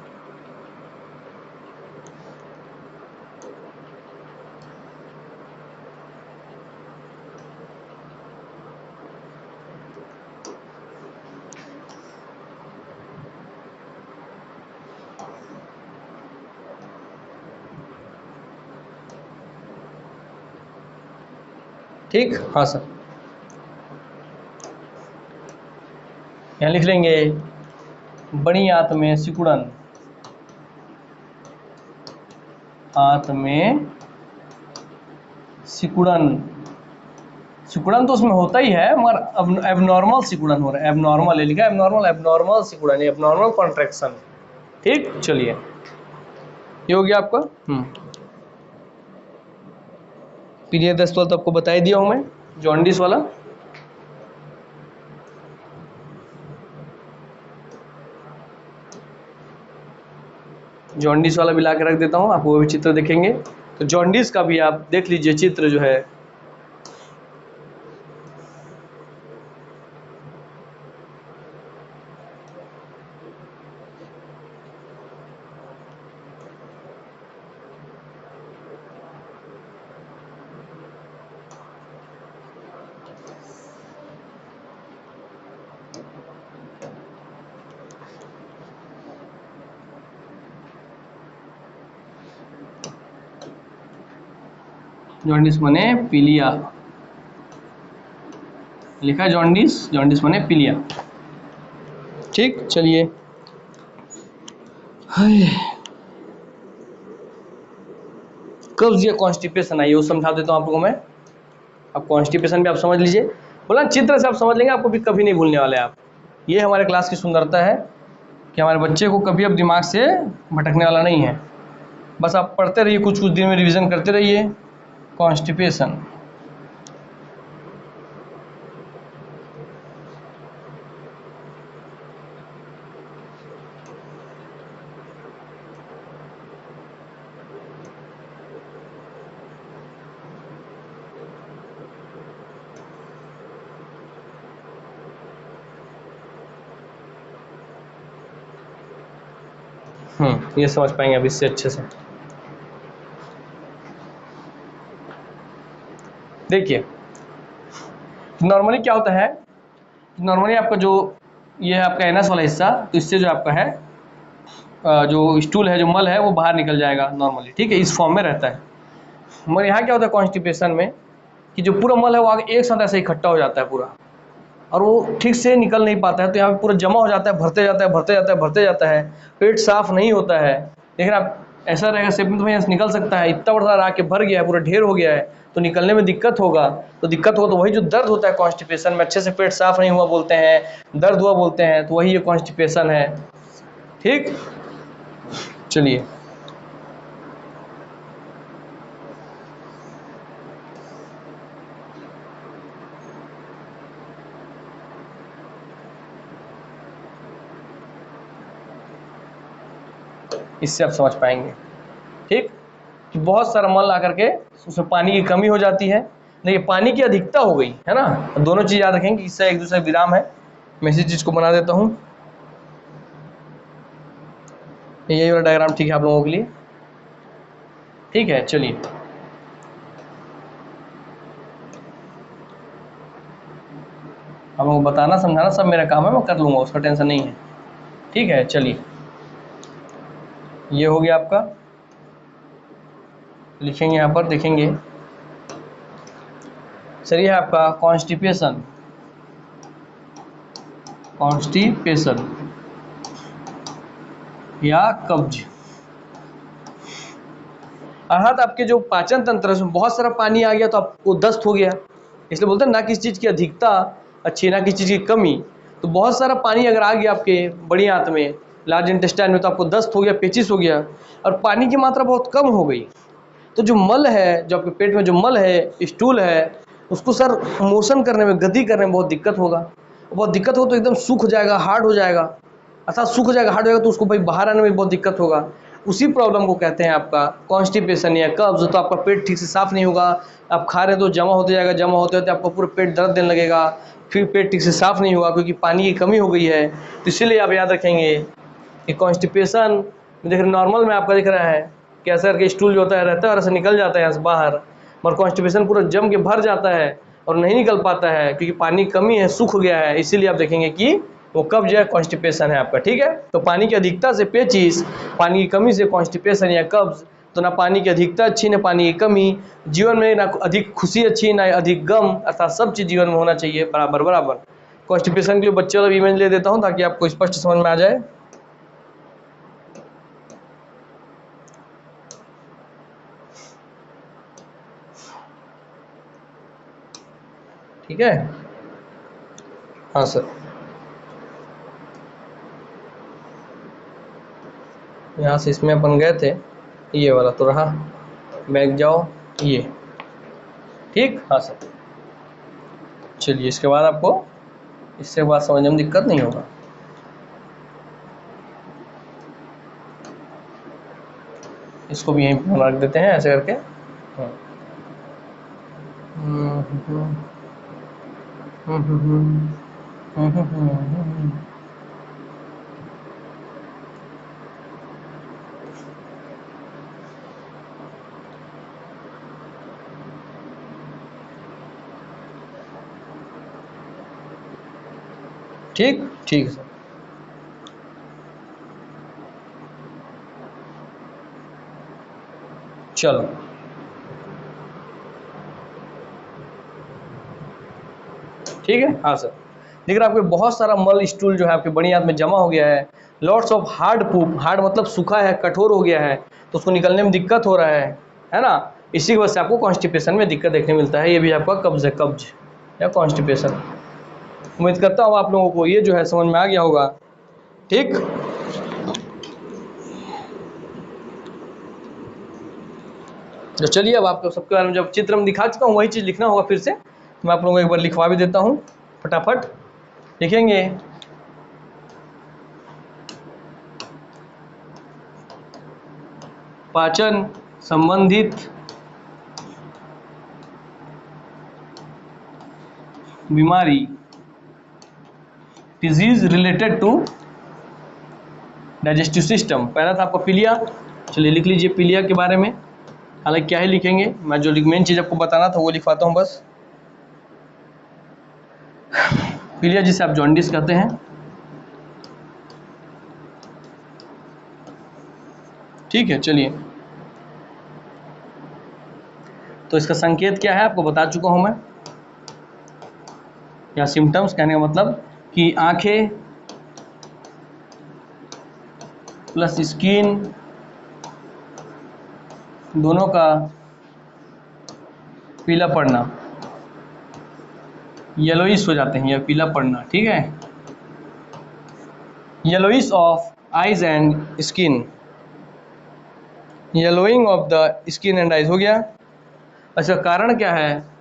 ठीक, हाँ सर, यहाँ लिख लेंगे बड़ी आंत में सिकुड़न, आंत में सिकुड़न। सिकुड़न तो उसमें होता ही है, मगर एबनॉर्मल सिकुड़न हो रहा है, एबनॉर्मल है लिखा है, एबनॉर्मल सिकुड़न, एबनॉर्मल कॉन्ट्रैक्शन। ठीक, चलिए ये हो गया आपका। पीरियड 10 तो आपको बता ही दिया हूँ मैं, जॉन्डिस वाला। जॉन्डिस वाला भी ला के रख देता हूँ, आप वो भी चित्र देखेंगे। तो जॉन्डिस का भी आप देख लीजिए चित्र जो है। जॉन्डिस माने पीलिया, लिखा है जॉन्डिस, जॉन्डिस माने पीलिया। ठीक, चलिए। हाय, कब्ज या कॉन्स्टिपेशन है, ये समझा देता हूँ आप लोगों को मैं। अब कॉन्स्टिपेशन भी आप समझ लीजिए, बोला चित्र से आप समझ लेंगे, आपको भी कभी नहीं भूलने वाले आप। ये हमारे क्लास की सुंदरता है कि हमारे बच्चे को कभी अब दिमाग से भटकने वाला नहीं है। बस आप पढ़ते रहिए, कुछ कुछ दिन में रिवीजन करते रहिए। कॉन्स्टिपेशन, ये समझ पाएंगे अब इससे अच्छे से। देखिए, नॉर्मली क्या होता है, नॉर्मली आपका जो ये है आपका एनस वाला हिस्सा, तो इससे जो आपका है जो स्टूल है, जो मल है, वो बाहर निकल जाएगा नॉर्मली, ठीक है, इस फॉर्म में रहता है। मगर यहाँ क्या होता है कॉन्स्टिपेशन में, कि जो पूरा मल है वो आगे एक साथ ऐसे इकट्ठा हो जाता है पूरा, और वो ठीक से निकल नहीं पाता है, तो यहाँ पे पूरा जमा हो जाता है, भरते जाता है, भरते जाता है, भरते जाता है, पेट साफ नहीं होता है। लेकिन आप ऐसा रहेगा शेप में तो भैया निकल सकता है, इतना बड़ा आके भर गया है, पूरा ढेर हो गया है, तो निकलने में दिक्कत होगा। तो दिक्कत होगा तो वही जो दर्द होता है कॉन्स्टिपेशन में, अच्छे से पेट साफ नहीं हुआ बोलते हैं, दर्द हुआ बोलते हैं, तो वही ये कॉन्स्टिपेशन है। ठीक, चलिए। इससे आप समझ पाएंगे, ठीक, कि बहुत सारा मल ला करके उसमें पानी की कमी हो जाती है। देखिए, पानी की अधिकता हो गई है ना, दोनों चीज़ याद रखेंगे, इससे एक दूसरे विराम है। मैं इसी चीज़ को बना देता हूँ, यही वाला डायग्राम ठीक है आप लोगों के लिए। ठीक है, चलिए। आप लोगों को बताना समझाना सब मेरा काम है, मैं कर लूँगा, उसका टेंशन नहीं है। ठीक है, चलिए। ये हो गया आपका, लिखेंगे यहाँ पर, देखेंगे। चलिए, आपका कॉन्स्टिपेशन, कॉन्स्टिपेशन या कब्ज, अर्थात आपके जो पाचन तंत्र है उसमें बहुत सारा पानी आ गया तो आपको दस्त हो गया। इसलिए बोलते हैं ना किसी चीज़ की अधिकता अच्छी, ना किसी चीज़ की कमी। तो बहुत सारा पानी अगर आ गया आपके बड़ी आंत में, लार्ज इंटेस्टाइन में, तो आपको दस्त हो गया, पेचिस हो गया, और पानी की मात्रा बहुत कम हो गई। तो जो मल है, जो आपके पेट में जो मल है, स्टूल है, उसको सर मोशन करने में, गति करने में बहुत दिक्कत होगा। बहुत दिक्कत हो तो एकदम सूख जाएगा, हार्ड हो जाएगा, अर्थात सूख जाएगा, हार्ड हो जाएगा, तो उसको भाई बाहर आने में बहुत दिक्कत होगा। उसी प्रॉब्लम को कहते हैं आपका कॉन्स्टिपेशन या कब्ज। तो आपका पेट ठीक से साफ नहीं होगा, आप खा रहे तो जमा होते जाएगा, जमा होते होते आपका पूरा पेट दर्द देने लगेगा, फिर पेट ठीक से साफ नहीं होगा क्योंकि पानी की कमी हो गई है। तो इसीलिए आप याद रखेंगे कि कॉन्स्टिपेशन देख रहे, नॉर्मल में आपका दिख रहा है कैसे करके स्टूल जो होता है रहता है और ऐसे निकल जाता है यहाँ से बाहर, मगर कॉन्स्टिपेशन पूरा जम के भर जाता है और नहीं निकल पाता है क्योंकि पानी की कमी है, सूख गया है। इसीलिए आप देखेंगे कि वो कब्ज या कॉन्स्टिपेशन है आपका। ठीक है, तो पानी की अधिकता से पेचिस, पानी की कमी से कॉन्स्टिपेशन या कब्ज। तो ना पानी की अधिकता अच्छी, ना पानी की कमी, जीवन में ना अधिक खुशी अच्छी, ना अधिक गम, अर्थात सब चीज़ जीवन में होना चाहिए बराबर बराबर। कॉन्स्टिपेशन के लिए बच्चे वाला इमेज ले देता हूँ ताकि आपको स्पष्ट समझ में आ जाए। ठीक है, हाँ सर। यहाँ से इसमें अपन गए थे, ये वाला तो रहा, बैग जाओ ये। ठीक, हाँ सर। चलिए, इसके बाद आपको इससे बात समझने में दिक्कत नहीं होगा। इसको भी यहीं पर रख देते हैं ऐसे करके। हाँ। ठीक, ठीक है सर। चलो, ठीक है, हाँ सर। लेकिन आपके बहुत सारा मल स्टूल जो है आपके बड़ी आंत में जमा हो गया है, lots of hard poop, hard मतलब सूखा है, कठोर हो गया है, तो उसको निकलने में दिक्कत हो रहा है ना। इसी की वजह से आपको कॉन्स्टिपेशन में दिक्कत देखने मिलता है। ये भी आपका कब्ज है, कब्ज या कॉन्स्टिपेशन। उम्मीद करता हूँ आप लोगों को ये जो है समझ में आ गया होगा। ठीक, तो चलिए अब आपको सबके बारे में जब चित्र में दिखा चुका हूँ वही चीज़ लिखना होगा फिर से, तो मैं आप लोगों को एक बार लिखवा भी देता हूँ। फटाफट लिखेंगे। पाचन संबंधित बीमारी, disease related to digestive system. पहला था आपका पीलिया, चलिए लिख लीजिए पीलिया के बारे में। हालांकि क्या ही लिखेंगे, मैं जो मेन चीज़ आपको बताना था वो लिखवाता हूँ बस। पीलिया जिसे आप जॉन्डिस कहते हैं, ठीक है। चलिए, तो इसका संकेत क्या है आपको बता चुका हूं मैं, या सिम्टम्स कहने का मतलब कि आंखें प्लस स्किन दोनों का पीला पड़ना, येलोइश हो जाते हैं या पीला पड़ना, ठीक है। Yellowish of eyes and skin, yellowing of the skin and eyes हो गया। अच्छा, कारण क्या है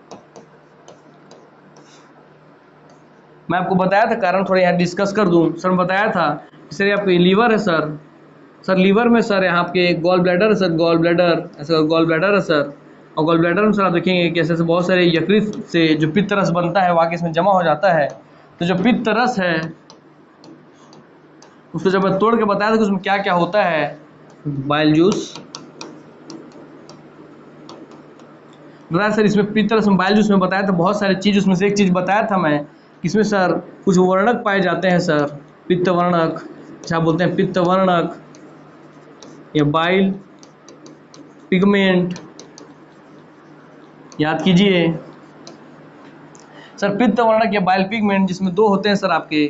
मैं आपको बताया था, कारण थोड़ा यहाँ डिस्कस कर दूं। सर बताया था सर आपके लीवर है सर लीवर में सर यहाँ आपके गॉल ब्लैडर है सर, गॉल ब्लैडर ऐसा गॉल ब्लैडर है सर। और गॉल ब्लैडर में सर आप देखेंगे कि ऐसे बहुत सारे यकृत से जो पित्त रस बनता है वो आगे इसमें जमा हो जाता है। तो जो पित्त रस है उसको जब मैं तोड़ के बताया था कि उसमें क्या क्या होता है, बाइल जूस बताया सर, इसमें पित्त रस में बाइल जूस में बताया था बहुत सारी चीज़, उसमें से एक चीज़ बताया था मैं, इसमें सर कुछ वर्णक पाए जाते हैं सर, पित्त वर्णक, क्या बोलते हैं पित्त वर्णक या बाइल पिगमेंट, याद कीजिए सर पित्त वर्णक या बाइल पिगमेंट, जिसमें दो होते हैं सर आपके,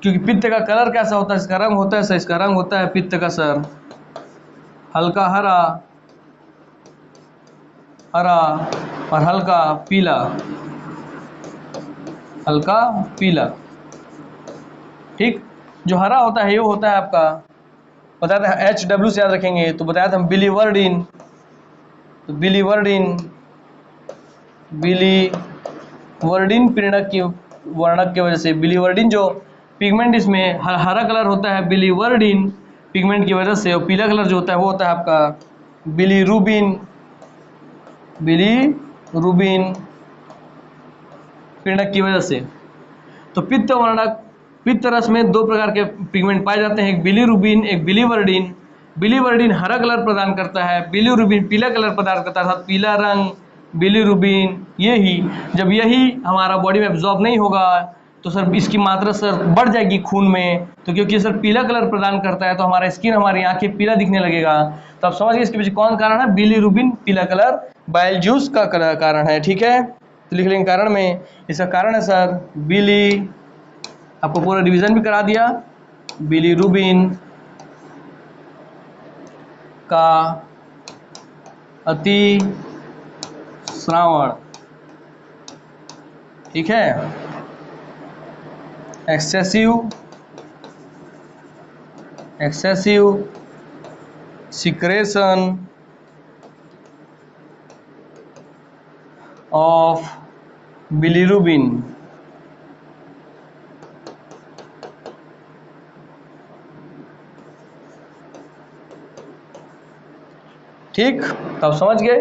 क्योंकि पित्त का कलर कैसा होता है, इसका रंग होता है सर, इसका रंग होता है पित्त का सर हल्का हरा, हरा और हल्का पीला, हल्का पीला, ठीक। जो हरा होता है ये होता है आपका, बताया था HW से याद रखेंगे, तो बताया था बिलीवर्डिन, तो बिलीवर्डिन प्रेरक की वर्णक की वजह से, बिलीवर्डिन जो पिगमेंट इसमें हरा कलर होता है बिलीवर्डिन पिगमेंट की वजह से, और पीला कलर जो होता है वो होता है आपका बिलीरुबिन प्रेरक की वजह से। तो पित्त वर्णक, पित्त रस में दो प्रकार के पिगमेंट पाए जाते हैं, एक बिलीरुबिन एक बिलीवर्डिन। बिलीवर्डिन हरा कलर प्रदान करता है, बिलीरुबिन पीला कलर प्रदान करता है, अर्थात पीला रंग बिलीरुबिन। यही जब यही हमारा बॉडी में एब्जॉर्ब नहीं होगा तो सर इसकी मात्रा सर बढ़ जाएगी खून में, तो क्योंकि सर पीला कलर प्रदान करता है तो हमारा स्किन, हमारी आंखें पीला दिखने लगेगा। तो आप समझिए इसके पीछे कौन कारण है, बिलीरुबिन पीला कलर बाइल जूस का कारण है, ठीक है। तो लिख लेंगे कारण में, इसका कारण है सर बिली, आपको पूरा रिवीजन भी करा दिया, बिलीरुबिन का अति श्रावण, ठीक है, एक्सेसिव सिक्रेशन ऑफ बिलीरुबिन, ठीक। तो आप समझ गए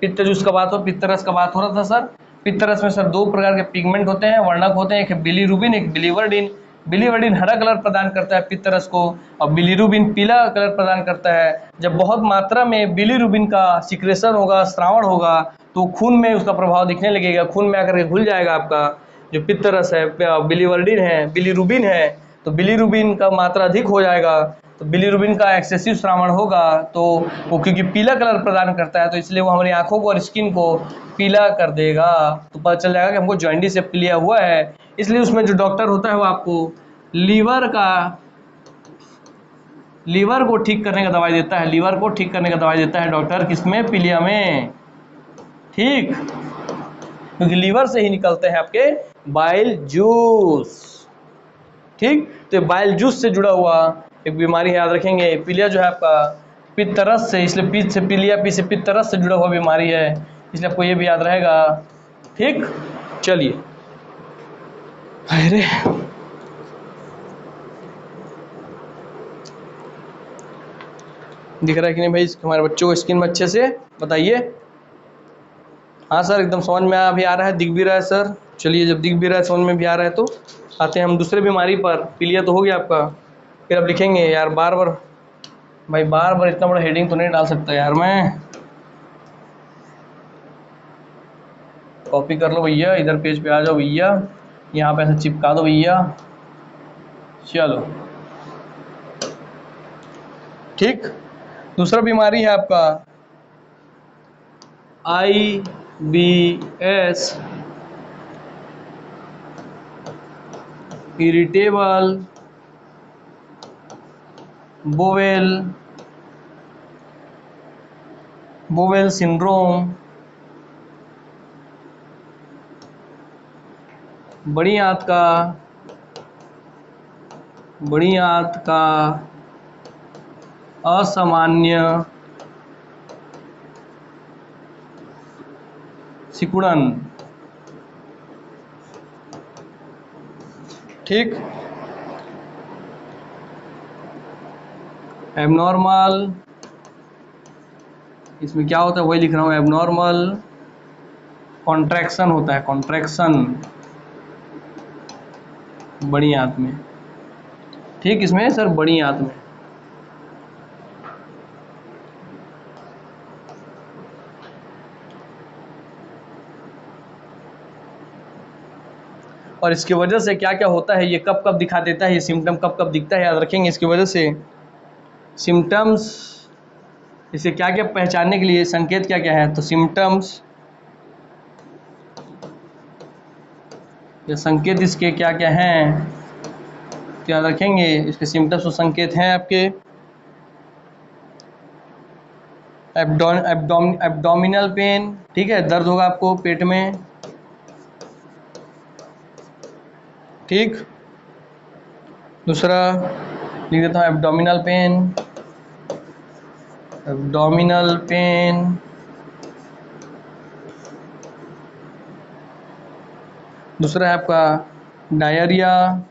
पित्त जूस का बात हो, पित्त रस का बात हो रहा था सर। पित्त रस में सर दो प्रकार के पिगमेंट होते हैं, वर्णक होते हैं, एक है बिलीरुबिन एक बिलीवर्डिन। बिलीवर्डिन हरा कलर प्रदान करता है पित्त रस को, और बिलीरुबिन पीला कलर प्रदान करता है। जब बहुत मात्रा में बिलीरुबिन का सिक्रेशन होगा, श्रावण होगा, तो खून में उसका प्रभाव दिखने लगेगा, खून में आकर के घुल जाएगा आपका जो पित्त रस है, बिलीवर्डिन है, बिलीरुबिन है, तो बिलीरुबिन का मात्रा अधिक हो जाएगा, तो बिलीरुबिन का एक्सेसिव श्रावण होगा, तो वो क्योंकि पीला कलर प्रदान करता है तो इसलिए वो हमारी आंखों को और स्किन को पीला कर देगा। तो पता चल जाएगा कि हमको जॉन्डिस से पीलिया हुआ है, इसलिए उसमें जो डॉक्टर होता है वो आपको लीवर को ठीक करने का दवाई देता है, लीवर को ठीक करने का दवाई देता है डॉक्टर, किसमें? पीलिया में। ठीक, क्योंकि लीवर से ही निकलते हैं आपके बाइल जूस। ठीक, तो बाइल जूस से जुड़ा हुआ एक बीमारी है, याद रखेंगे। पीलिया जो है आपका पित्तरस से, इसलिए पित्त से पीलिया, पी से पित्तरस से जुड़ा हुआ बीमारी है, इसलिए आपको ये भी याद रहेगा। ठीक, चलिए। अरे दिख रहा है कि नहीं भाई हमारे बच्चों को स्क्रीन में अच्छे से? बताइए। हाँ सर, एकदम समझ में अभी आ रहा है, दिख भी रहा है सर। चलिए, जब दिख भी रहा है, समझ में भी आ रहा है, तो आते हैं हम दूसरे बीमारी पर। पीलिया तो हो गया आपका, फिर अब लिखेंगे यार बार बार, भाई बार बार इतना बड़ा हेडिंग तो नहीं डाल सकता यार मैं। कॉपी कर लो भैया, इधर पेज पे आ जाओ भैया, यहाँ पे ऐसे चिपका दो भैया। चलो ठीक, दूसरा बीमारी है आपका IBS, इरिटेबल बोवेल सिंड्रोम। बड़ी आंत का असामान्य सिकुड़न। ठीक, एबनॉर्मल, इसमें क्या होता है वही लिख रहा हूँ, एबनॉर्मल कॉन्ट्रैक्शन होता है, कॉन्ट्रैक्शन बड़ी आंत में। ठीक, इसमें सर बड़ी आंत में। और इसकी वजह से क्या क्या होता है, ये कब कब दिखा देता है, ये सिम्टम कब कब दिखता है, याद रखेंगे। इसकी वजह से सिम्टम्स, इसे क्या क्या पहचानने के लिए संकेत क्या क्या है, तो सिम्टम्स या संकेत इसके क्या क्या हैं, तो याद रखेंगे इसके सिम्टम्स और संकेत हैं आपके एब्डोमिनल पेन। ठीक है, दर्द होगा आपको पेट में। ठीक, दूसरा लिख देता हूँ एब्डोमिनल पेन। दूसरा है आपका डायरिया,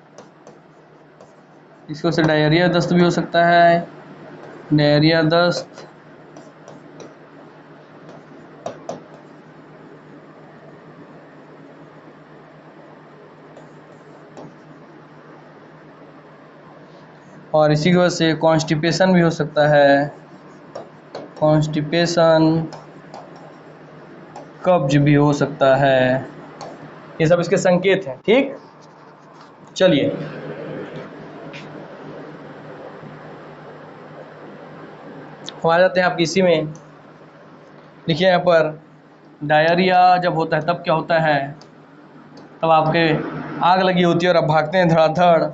इसको से डायरिया दस्त भी हो सकता है, डायरिया दस्त। और इसी की वजह से कॉन्स्टिपेशन भी हो सकता है, कॉन्स्टिपेशन, कब्ज भी हो सकता है। ये सब इसके संकेत हैं। ठीक, चलिए हम आ जाते हैं आपकी इसी में। देखिए यहाँ पर डायरिया जब होता है तब क्या होता है, तब आपके आग लगी होती है और आप भागते हैं धड़ाधड़।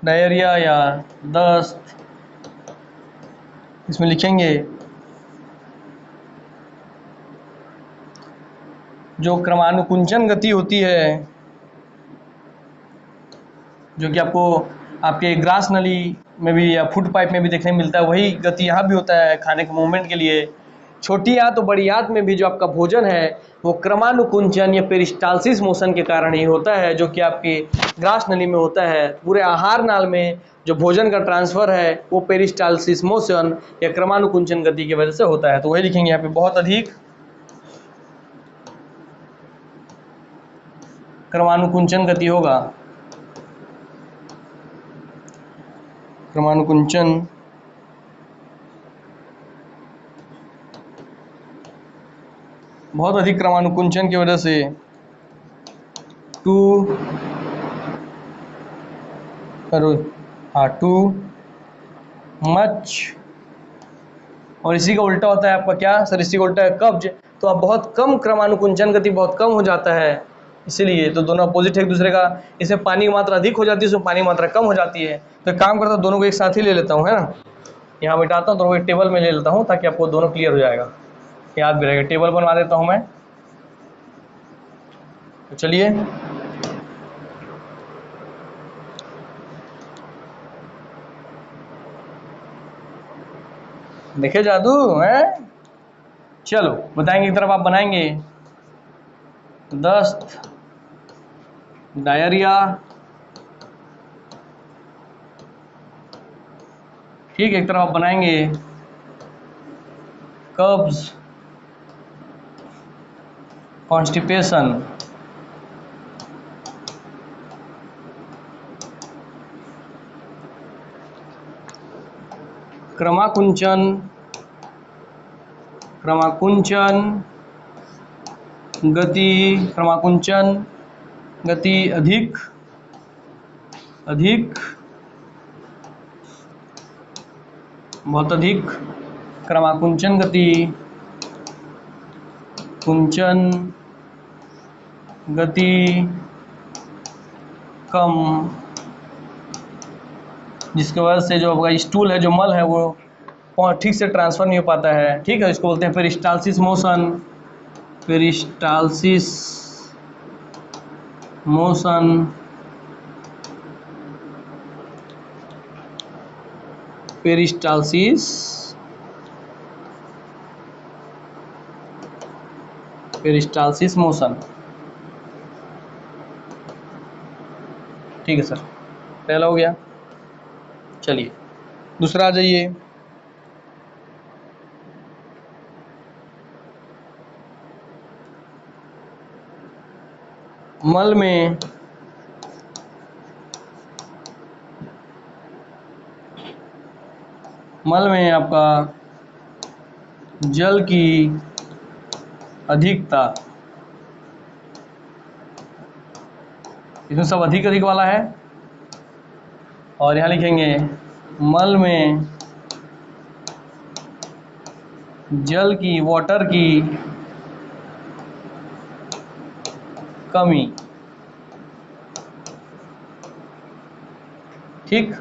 डायरिया या दस्त, इसमें लिखेंगे जो क्रमानुकुंचन गति होती है, जो कि आपको आपके ग्रास नली में भी या फूड पाइप में भी देखने में मिलता है, वही गति यहाँ भी होता है खाने के मूवमेंट के लिए। छोटी आंत और बड़ी आंत में भी जो आपका भोजन है वो क्रमानुकुंचन या पेरिस्टालसिस मोशन के कारण ही होता है, जो कि आपकी ग्रास नली में होता है। पूरे आहार नाल में जो भोजन का ट्रांसफर है वो पेरिस्टालसिस मोशन या क्रमानुकुंचन गति की वजह से होता है। तो वही लिखेंगे यहाँ पे, बहुत अधिक क्रमानुकुंचन गति होगा, क्रमानुकुंचन बहुत अधिक क्रमानुकुंचन की वजह से टू मच। और इसी का उल्टा होता है आपका क्या सर, इसी का उल्टा है कब्ज। तो आप बहुत कम क्रमानुकुंचन गति बहुत कम हो जाता है, इसीलिए तो दोनों अपोजिट है एक दूसरे का। इसमें पानी की मात्रा अधिक हो जाती है, इसमें पानी की मात्रा कम हो जाती है। तो एक काम करता हूँ, दोनों को एक साथ ही ले लेता हूँ, है ना। यहाँ बिठाता हूँ, दोनों को एक टेबल में ले लेता हूँ ताकि आपको दोनों क्लियर हो जाएगा, याद भी रहेगा। टेबल बनवा देता हूँ मैं। तो चलिए देखे जादू है। चलो बताएंगे, एक तरफ आप बनाएंगे दस्त, डायरिया, ठीक है। एक तरफ आप बनाएंगे कब्ज, कॉन्स्टिपेशन, क्रमाकुंचन, क्रमाकुंचन गति, क्रमाकुंचन गति अधिक, अधिक, बहुत अधिक, क्रमाकुंचन गति, कुंचन गति कम, जिसकी वजह से जो आपका स्टूल है, जो मल है, वो ठीक से ट्रांसफ़र नहीं हो पाता है, ठीक है। इसको बोलते हैं peristalsis motion, peristalsis motion, peristalsis, peristalsis motion, ठीक है सर। पहला हो गया। चलिए दूसरा आ जाइए। मल में आपका जल की अधिकता, इसमें सब अधिक अधिक वाला है। और यहाँ लिखेंगे मल में जल की, वाटर की कमी, ठीक।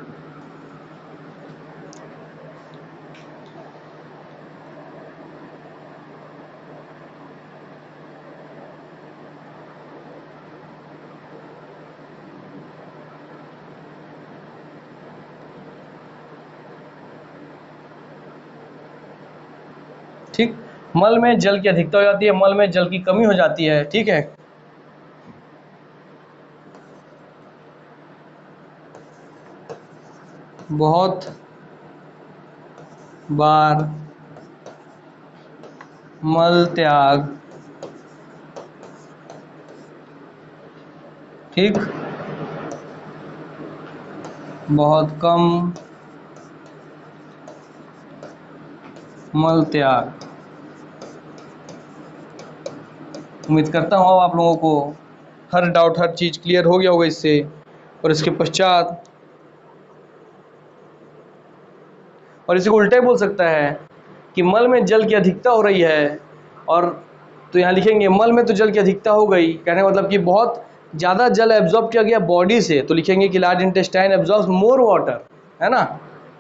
ठीक, मल में जल की अधिकता हो जाती है, मल में जल की कमी हो जाती है, ठीक है। बहुत बार मल त्याग, ठीक, बहुत कम मल त्याग। उम्मीद करता हूँ अब आप लोगों को हर डाउट, हर चीज़ क्लियर हो गया होगा इससे। और इसके पश्चात, और इसी को उल्टा बोल सकता है कि मल में जल की अधिकता हो रही है, और तो यहाँ लिखेंगे मल में तो जल की अधिकता हो गई, कहने का मतलब कि बहुत ज़्यादा जल एब्जॉर्ब किया गया बॉडी से, तो लिखेंगे कि large intestine absorbs more water, है ना,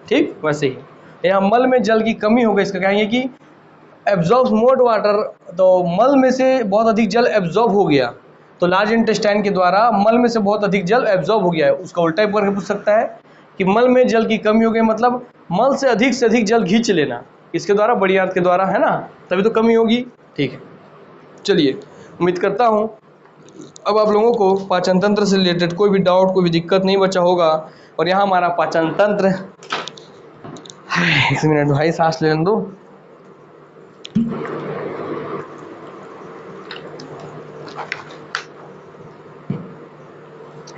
ठीक। वैसे ही यहाँ मल में जल की कमी हो गई, इसका कहेंगे कि एब्जॉर्ब्स मोर वाटर, तो मल में से बहुत अधिक जल एब्जॉर्ब हो गया, तो लार्ज इंटेस्टाइन के द्वारा मल में से बहुत अधिक जल एब्जॉर्ब हो गया है। उसका उल्टा करके पूछ सकता है कि मल में जल की कमी हो गई, मतलब मल से अधिक जल खींच लेना, इसके द्वारा, बड़ी आंत के द्वारा, है ना, तभी तो कमी होगी, ठीक है। चलिए उम्मीद करता हूँ अब आप लोगों को पाचन तंत्र से रिलेटेड कोई भी डाउट, कोई भी दिक्कत नहीं बचा होगा। और यहाँ हमारा पाचन तंत्र, एक मिनट भाई सांस लेने दो।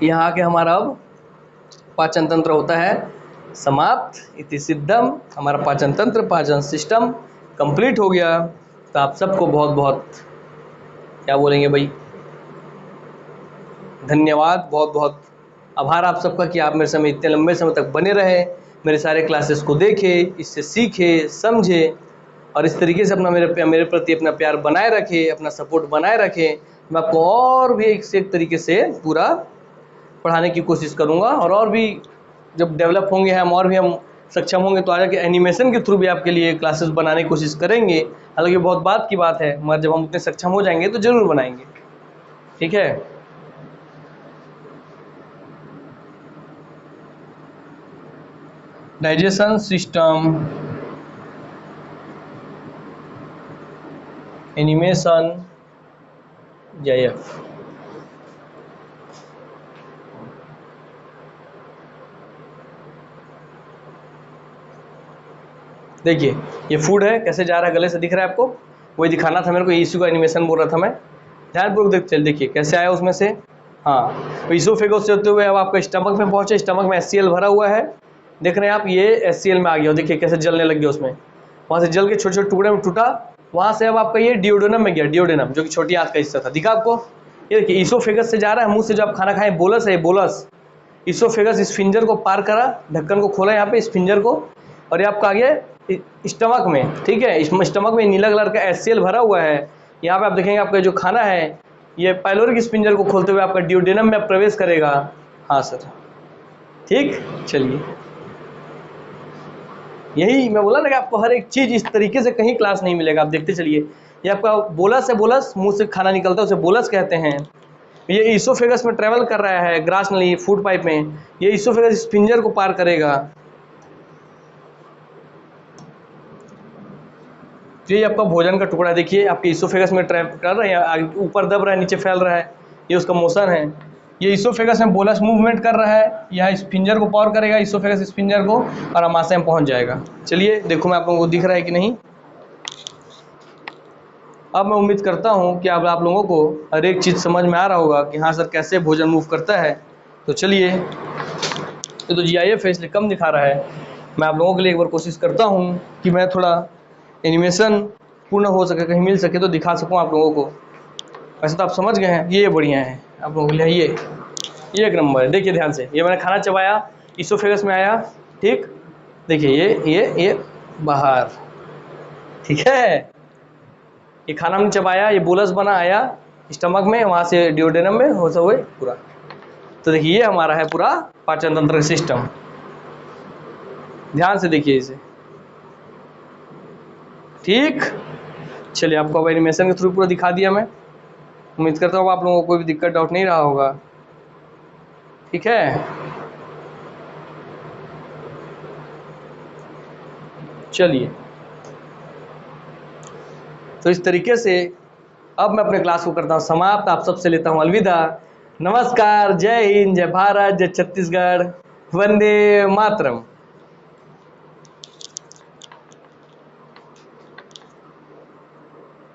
यहाँ आके हमारा अब पाचन तंत्र होता है समाप्त, इति सिद्धम। हमारा पाचन तंत्र, पाचन सिस्टम कंप्लीट हो गया। तो आप सबको बहुत बहुत क्या बोलेंगे भाई, धन्यवाद, बहुत बहुत आभार आप सबका कि आप मेरे समय इतने लंबे समय तक बने रहे, मेरे सारे क्लासेस को देखे, इससे सीखे, समझे और इस तरीके से अपना मेरे प्रति अपना प्यार बनाए रखें, अपना सपोर्ट बनाए रखें। मैं आपको और भी एक से एक तरीके से पूरा पढ़ाने की कोशिश करूँगा, और भी जब डेवलप होंगे हम और भी हम सक्षम होंगे तो आगे एनिमेशन के थ्रू भी आपके लिए क्लासेस बनाने की कोशिश करेंगे। हालांकि बहुत बात की बात है, मगर जब हम उतने सक्षम हो जाएंगे तो ज़रूर बनाएंगे। ठीक है, डाइजेशन सिस्टम, एनिमेशन, JF। देखिए ये फूड है, कैसे जा रहा है गले से, दिख रहा है आपको? वही दिखाना था मेरे को, इशू का एनिमेशन बोल रहा था मैं। ध्यानपूर्वक चल देखिए कैसे आया उसमें से। हाँ, तो इसोफेगस से होते हुए अब आपका स्टमक में पहुंचे, स्टमक में HCl भरा हुआ है, देख रहे हैं आप, ये HCl में आ गया, देखिए कैसे जलने लग गया उसमें, वहाँ से जल के छोटे छोटे टुकड़े में टूटा, वहाँ से अब आपका ये डिओडेनम में गया, डिओडेनम जो कि छोटी आंत का हिस्सा था, दिखा आपको? ये देखिए इसोफेगस से जा रहा है, मुंह से जो आप खाना खाएं, बोलस है, बोलस, इसोफेगस स्फिंजर को पार करा, ढक्कन को खोला यहाँ पे स्फिंजर को, और ये आपका आ गया स्टमक में। ठीक है, स्टमक में नीला कलर का HCl भरा हुआ है। यहाँ पे आप देखेंगे आपका जो खाना है ये पाइलोरिक स्फिंजर को खोलते हुए आपका डिओडेनम में प्रवेश करेगा। हाँ सर, ठीक, चलिए यही मैं बोला ना कि आपको हर एक चीज़ इस तरीके से कहीं क्लास नहीं मिलेगा, आप देखते चलिए। ये आपका बोलस है, बोलस मुंह से खाना निकलता है उसे बोलस कहते हैं। ये इसोफेगस में ट्रेवल कर रहा है, ग्रास नली फूड पाइप में, ये इसोफेगस स्फिंजर को पार करेगा। ये आपका भोजन का टुकड़ा, देखिए आपके इसोफेगस में ट्रैवल कर रहा है, ऊपर दब रहा है, नीचे फैल रहा है, ये उसका मोशन है। ये इसोफेगस में बोलस मूवमेंट कर रहा है, यह स्फिंजर को पार करेगा, इसोफेगस स्फिंजर को, और आमाशय में पहुंच जाएगा। चलिए देखो मैं आप लोगों को दिख रहा है कि नहीं। अब मैं उम्मीद करता हूँ कि अब आप लोगों को हर एक चीज़ समझ में आ रहा होगा कि हाँ सर कैसे भोजन मूव करता है। तो चलिए, ये तो GIF है इसलिए कम दिखा रहा है, मैं आप लोगों के लिए एक बार कोशिश करता हूँ कि मैं थोड़ा एनिमेशन पूर्ण हो सके, कहीं मिल सके तो दिखा सकूँ आप लोगों को। वैसे तो आप समझ गए हैं, ये बढ़िया है आप लोगों के लिए, ये एक नंबर है। देखिए ध्यान से, ये मैंने खाना चबाया, इसोफेगस में आया, ठीक, देखिए ये बाहर, ठीक है, ये खाना हमने चबाया, ये बोलस बना, आया स्टमक में, वहाँ से डिओडेनम में होते हुए पूरा। तो देखिए ये हमारा है पूरा पाचन तंत्र का सिस्टम। ध्यान से देखिए इसे, ठीक। चलिए आपको अब एनिमेशन के थ्रू पूरा दिखा दिया मैं। उम्मीद करता हूँ आप लोगों को कोई भी दिक्कत डाउट नहीं रहा होगा। ठीक है, चलिए तो इस तरीके से अब मैं अपने क्लास को करता हूँ समाप्त। आप सबसे लेता हूँ अलविदा। नमस्कार, जय हिंद, जय भारत, जय छत्तीसगढ़, वंदे मातरम।